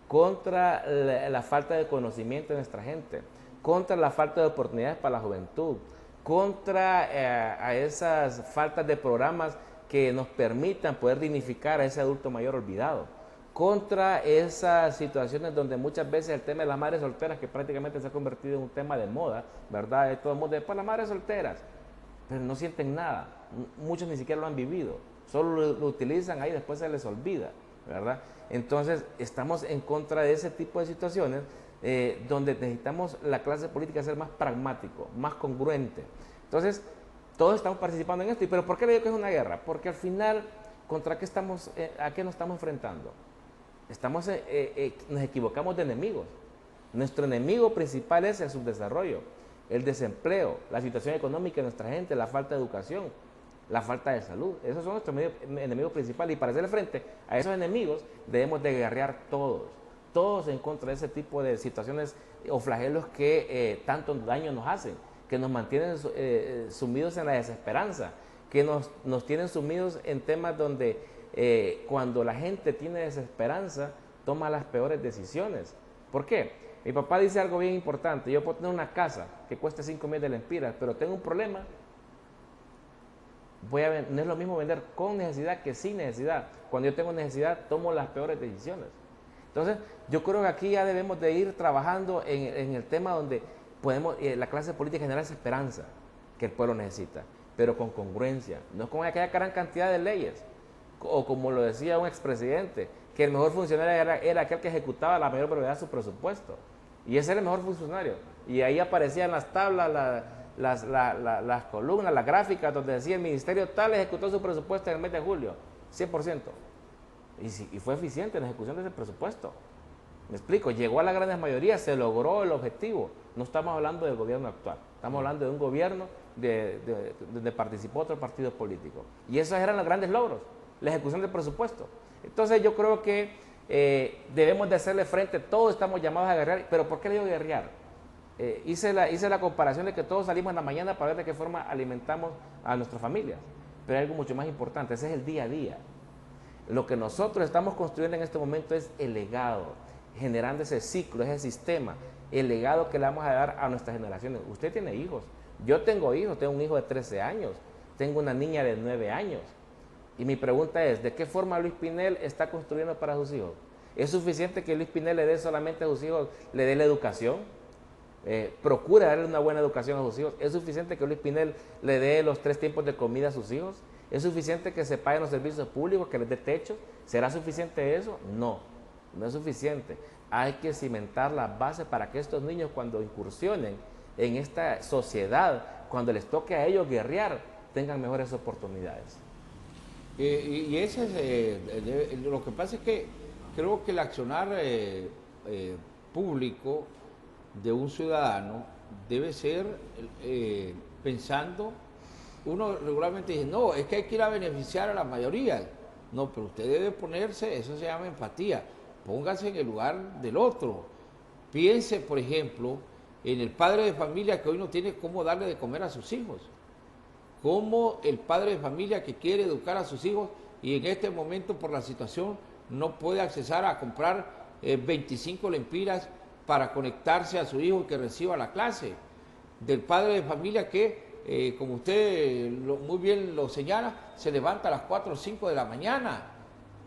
contra la falta de conocimiento de nuestra gente, contra la falta de oportunidades para la juventud, contra a esas faltas de programas que nos permitan poder dignificar a ese adulto mayor olvidado, contra esas situaciones donde muchas veces el tema de las madres solteras, que prácticamente se ha convertido en un tema de moda, ¿verdad? De todo el mundo, después las madres solteras, pero no sienten nada, muchos ni siquiera lo han vivido, solo lo utilizan ahí, después se les olvida, ¿verdad? Entonces estamos en contra de ese tipo de situaciones donde necesitamos la clase política ser más pragmático, más congruente. Entonces, todos estamos participando en esto. ¿Pero por qué le digo que es una guerra? Porque al final, ¿a qué nos estamos enfrentando? Nos equivocamos de enemigos. Nuestro enemigo principal es el subdesarrollo, el desempleo, la situación económica de nuestra gente, la falta de educación, la falta de salud. Esos son nuestros enemigos principales. Y para hacerle frente a esos enemigos debemos de guerrear todos en contra de ese tipo de situaciones o flagelos que tanto daño nos hacen, que nos mantienen sumidos en la desesperanza, que nos tienen sumidos en temas donde cuando la gente tiene desesperanza, toma las peores decisiones. ¿Por qué? Mi papá dice algo bien importante: yo puedo tener una casa que cueste 5 millones de lempiras, pero tengo un problema, no es lo mismo vender con necesidad que sin necesidad. Cuando yo tengo necesidad, tomo las peores decisiones. Entonces, yo creo que aquí ya debemos de ir trabajando en el tema donde la clase política generar esa esperanza que el pueblo necesita, pero con congruencia, no con aquella gran cantidad de leyes, o como lo decía un expresidente, que el mejor funcionario era aquel que ejecutaba la mayor brevedad su presupuesto, y ese era el mejor funcionario, y ahí aparecían las tablas, las columnas, las gráficas, donde decía el ministerio tal ejecutó su presupuesto en el mes de julio, 100%. Y fue eficiente en la ejecución de ese presupuesto. Me explico, llegó a la gran mayoría, se logró el objetivo. No estamos hablando del gobierno actual, estamos hablando de un gobierno donde participó otro partido político. Y esos eran los grandes logros, la ejecución del presupuesto. Entonces yo creo que debemos de hacerle frente, todos estamos llamados a guerrear. ¿Pero por qué le digo guerrear? Hice la comparación de que todos salimos en la mañana para ver de qué forma alimentamos a nuestras familias. Pero hay algo mucho más importante, ese es el día a día. Lo que nosotros estamos construyendo en este momento es el legado, generando ese ciclo, ese sistema, el legado que le vamos a dar a nuestras generaciones. Usted tiene hijos, yo tengo hijos, tengo un hijo de 13 años, tengo una niña de 9 años. Y mi pregunta es, ¿de qué forma Luis Pinel está construyendo para sus hijos? ¿Es suficiente que Luis Pinel le dé solamente a sus hijos, le dé la educación? Procura darle una buena educación a sus hijos. ¿Es suficiente que Luis Pinel le dé los 3 tiempos de comida a sus hijos? ¿Es suficiente que se paguen los servicios públicos, que les dé techo? ¿Será suficiente eso? No, no es suficiente. Hay que cimentar las bases para que estos niños, cuando incursionen en esta sociedad, cuando les toque a ellos guerrear, tengan mejores oportunidades. Y ese es, lo que pasa es que creo que el accionar público de un ciudadano debe ser pensando. Uno regularmente dice, no, es que hay que ir a beneficiar a la mayoría. No, pero usted debe ponerse, eso se llama empatía, póngase en el lugar del otro. Piense, por ejemplo, en el padre de familia que hoy no tiene cómo darle de comer a sus hijos. Cómo el padre de familia que quiere educar a sus hijos y en este momento por la situación no puede accesar a comprar 25 lempiras para conectarse a su hijo que reciba la clase. Del padre de familia que como usted muy bien lo señala, se levanta a las 4 o 5 de la mañana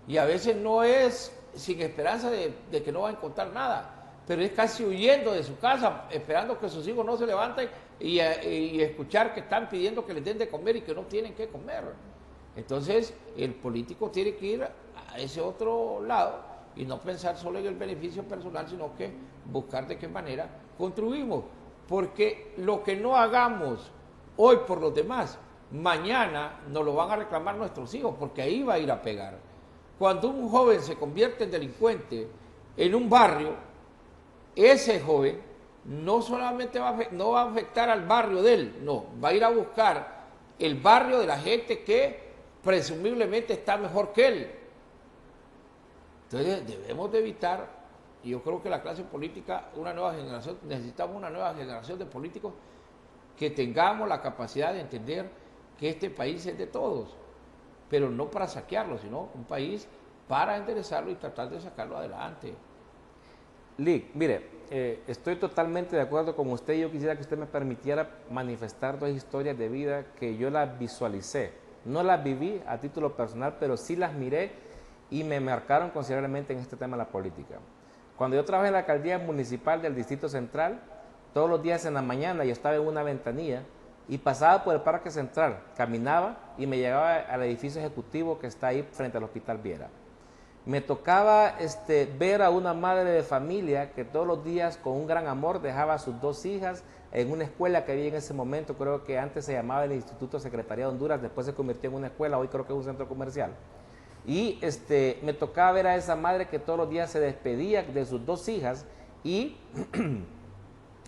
y a veces no es sin esperanza de que no va a encontrar nada, pero es casi huyendo de su casa, esperando que sus hijos no se levanten y escuchar que están pidiendo que les den de comer y que no tienen que comer. Entonces, el político tiene que ir a ese otro lado y no pensar solo en el beneficio personal, sino que buscar de qué manera contribuimos, porque lo que no hagamos hoy por los demás, mañana nos lo van a reclamar nuestros hijos, porque ahí va a ir a pegar. Cuando un joven se convierte en delincuente en un barrio, ese joven no solamente no va a afectar al barrio de él, no, va a ir a buscar el barrio de la gente que presumiblemente está mejor que él. Entonces debemos de evitar, y yo creo que la clase política, una nueva generación, necesitamos una nueva generación de políticos que tengamos la capacidad de entender que este país es de todos, pero no para saquearlo, sino un país para enderezarlo y tratar de sacarlo adelante. Lic, mire, estoy totalmente de acuerdo con usted. Yo quisiera que usted me permitiera manifestar dos historias de vida que yo las visualicé. No las viví a título personal, pero sí las miré y me marcaron considerablemente en este tema de la política. Cuando yo trabajé en la alcaldía municipal del Distrito Central, todos los días en la mañana yo estaba en una ventanilla y pasaba por el Parque Central, caminaba y me llegaba al edificio ejecutivo que está ahí frente al Hospital Viera. Me tocaba ver a una madre de familia que todos los días con un gran amor dejaba a sus dos hijas en una escuela que había en ese momento, creo que antes se llamaba el Instituto Secretaría de Honduras, después se convirtió en una escuela, hoy creo que es un centro comercial. Y me tocaba ver a esa madre que todos los días se despedía de sus dos hijas y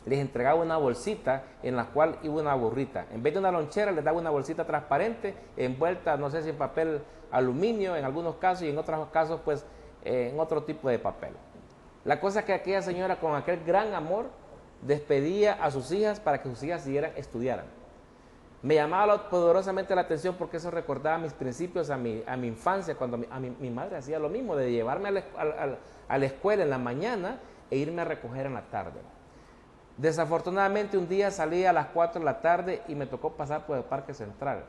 les entregaba una bolsita en la cual iba una burrita. En vez de una lonchera les daba una bolsita transparente envuelta, no sé si en papel aluminio en algunos casos y en otros casos pues en otro tipo de papel. La cosa es que aquella señora con aquel gran amor despedía a sus hijas para que sus hijas estudiaran. Me llamaba poderosamente la atención porque eso recordaba mis principios a mi infancia, cuando mi madre hacía lo mismo, de llevarme a la escuela en la mañana e irme a recoger en la tarde. Desafortunadamente un día salí a las 4 de la tarde y me tocó pasar por el Parque Central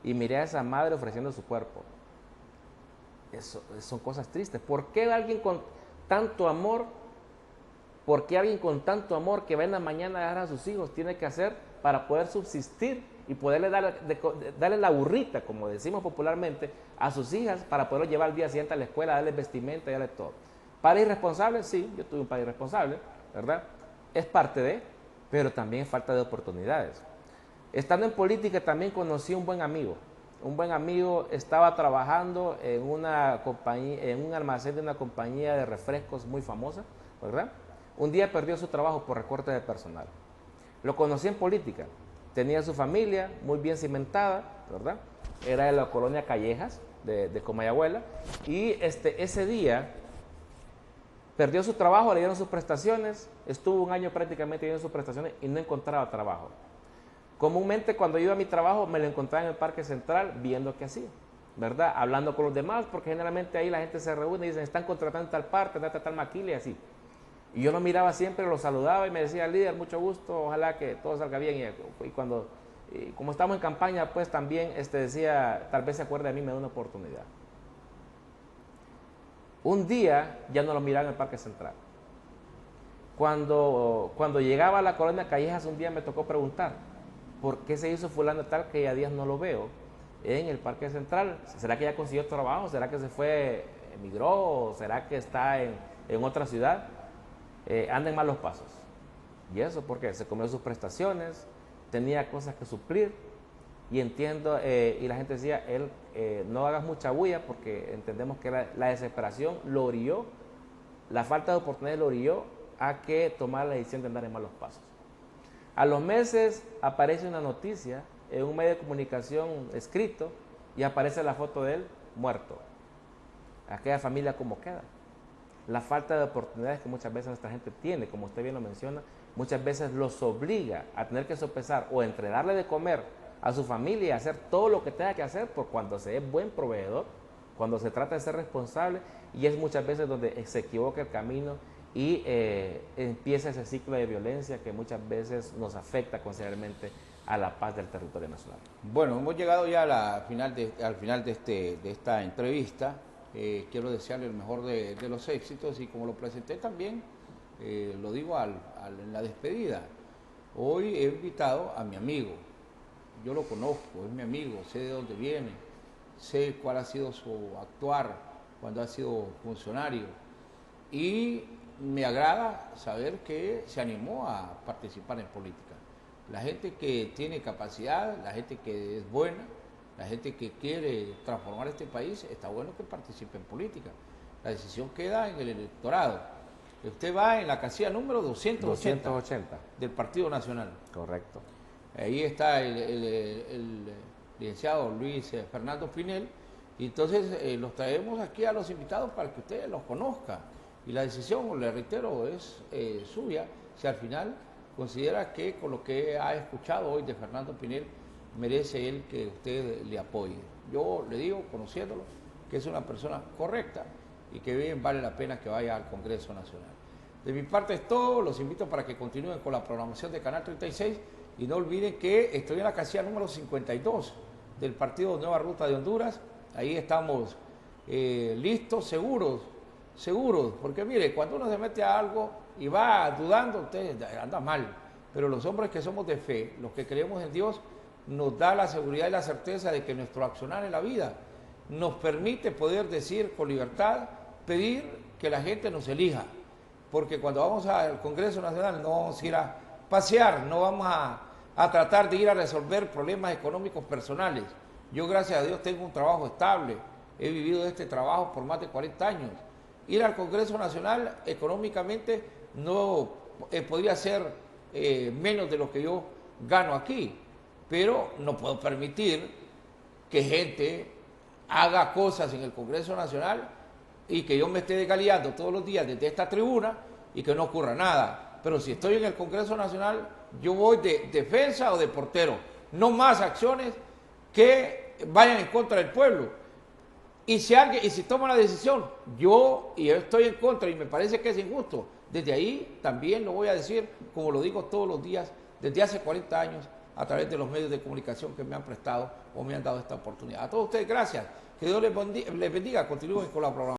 y miré a esa madre ofreciendo su cuerpo. Eso son cosas tristes. ¿Por qué alguien con tanto amor, que va en la mañana a dejar a sus hijos tiene que hacer para poder subsistir y poderle darle la burrita, como decimos popularmente, a sus hijas para poderlo llevar al día siguiente a la escuela, darle vestimenta y darle todo? ¿Padre irresponsable? Sí, yo tuve un padre irresponsable, ¿verdad? Es parte de, pero también es falta de oportunidades. Estando en política también conocí un buen amigo. Un buen amigo estaba trabajando en una compañía, en un almacén de una compañía de refrescos muy famosa, ¿verdad? Un día perdió su trabajo por recorte de personal. Lo conocí en política. Tenía su familia muy bien cimentada, ¿verdad? Era de la colonia Callejas, de Comayagüela. Y ese día perdió su trabajo, le dieron sus prestaciones, estuvo un año prácticamente viendo sus prestaciones y no encontraba trabajo. Comúnmente cuando iba a mi trabajo me lo encontraba en el Parque Central viendo qué hacía, ¿verdad? Hablando con los demás, porque generalmente ahí la gente se reúne y dicen, están contratando tal parte, tal maquila y así. Y yo lo miraba siempre, lo saludaba y me decía, líder, mucho gusto, ojalá que todo salga bien. Y como estamos en campaña, pues también decía, tal vez se acuerde de mí, me da una oportunidad. Un día ya no lo miraba en el Parque Central. Cuando llegaba a la colonia Callejas, un día me tocó preguntar, ¿por qué se hizo fulano tal que ya días no lo veo en el Parque Central? ¿Será que ya consiguió trabajo? ¿Será que se fue, emigró? ¿O será que está en otra ciudad? Anda en malos pasos. ¿Y eso por qué? Se comió sus prestaciones, tenía cosas que suplir. Y entiendo, y la gente decía, él no hagas mucha bulla porque entendemos que la desesperación lo orilló, la falta de oportunidad lo orilló a que tomara la decisión de andar en malos pasos. A los meses aparece una noticia en un medio de comunicación escrito y aparece la foto de él muerto. Aquella familia cómo queda. La falta de oportunidades que muchas veces nuestra gente tiene, como usted bien lo menciona, muchas veces los obliga a tener que sopesar o entre darle de comer a su familia y hacer todo lo que tenga que hacer por cuando se es buen proveedor, cuando se trata de ser responsable, y es muchas veces donde se equivoca el camino y empieza ese ciclo de violencia que muchas veces nos afecta considerablemente a la paz del territorio nacional. Bueno, hemos llegado ya al final de esta entrevista. Quiero desearle el mejor de los éxitos y como lo presenté también, lo digo en la despedida. Hoy he invitado a mi amigo. Yo lo conozco, es mi amigo, sé de dónde viene, sé cuál ha sido su actuar cuando ha sido funcionario y me agrada saber que se animó a participar en política. La gente que tiene capacidad, la gente que es buena, la gente que quiere transformar este país, está bueno que participe en política. La decisión queda en el electorado. Usted va en la casilla número 280 del Partido Nacional. Correcto. Ahí está el licenciado Luis Fernando Pinel, y entonces los traemos aquí a los invitados para que ustedes los conozcan. Y la decisión, le reitero, es suya, si al final considera que con lo que ha escuchado hoy de Fernando Pinel, merece él que usted le apoye. Yo le digo, conociéndolo, que es una persona correcta y que bien vale la pena que vaya al Congreso Nacional. De mi parte es todo, los invito para que continúen con la programación de Canal 36 y no olviden que estoy en la casilla número 52 del Partido Nueva Ruta de Honduras. Ahí estamos listos, seguros, porque mire, cuando uno se mete a algo y va dudando, usted anda mal, pero los hombres que somos de fe, los que creemos en Dios, nos da la seguridad y la certeza de que nuestro accionar en la vida nos permite poder decir con libertad, pedir que la gente nos elija, porque cuando vamos al Congreso Nacional no vamos a ir a pasear, no vamos a tratar de ir a resolver problemas económicos personales. Yo, gracias a Dios, tengo un trabajo estable, he vivido este trabajo por más de 40 años. Ir al Congreso Nacional económicamente no podría ser menos de lo que yo gano aquí, pero no puedo permitir que gente haga cosas en el Congreso Nacional y que yo me esté desgaleando todos los días desde esta tribuna y que no ocurra nada. Pero si estoy en el Congreso Nacional, yo voy de defensa o de portero, no más acciones que vayan en contra del pueblo. Y si toman la decisión, yo estoy en contra y me parece que es injusto, desde ahí también lo voy a decir, como lo digo todos los días, desde hace 40 años, a través de los medios de comunicación que me han prestado o me han dado esta oportunidad. A todos ustedes, gracias. Que Dios les bendiga. Continúen con la programación.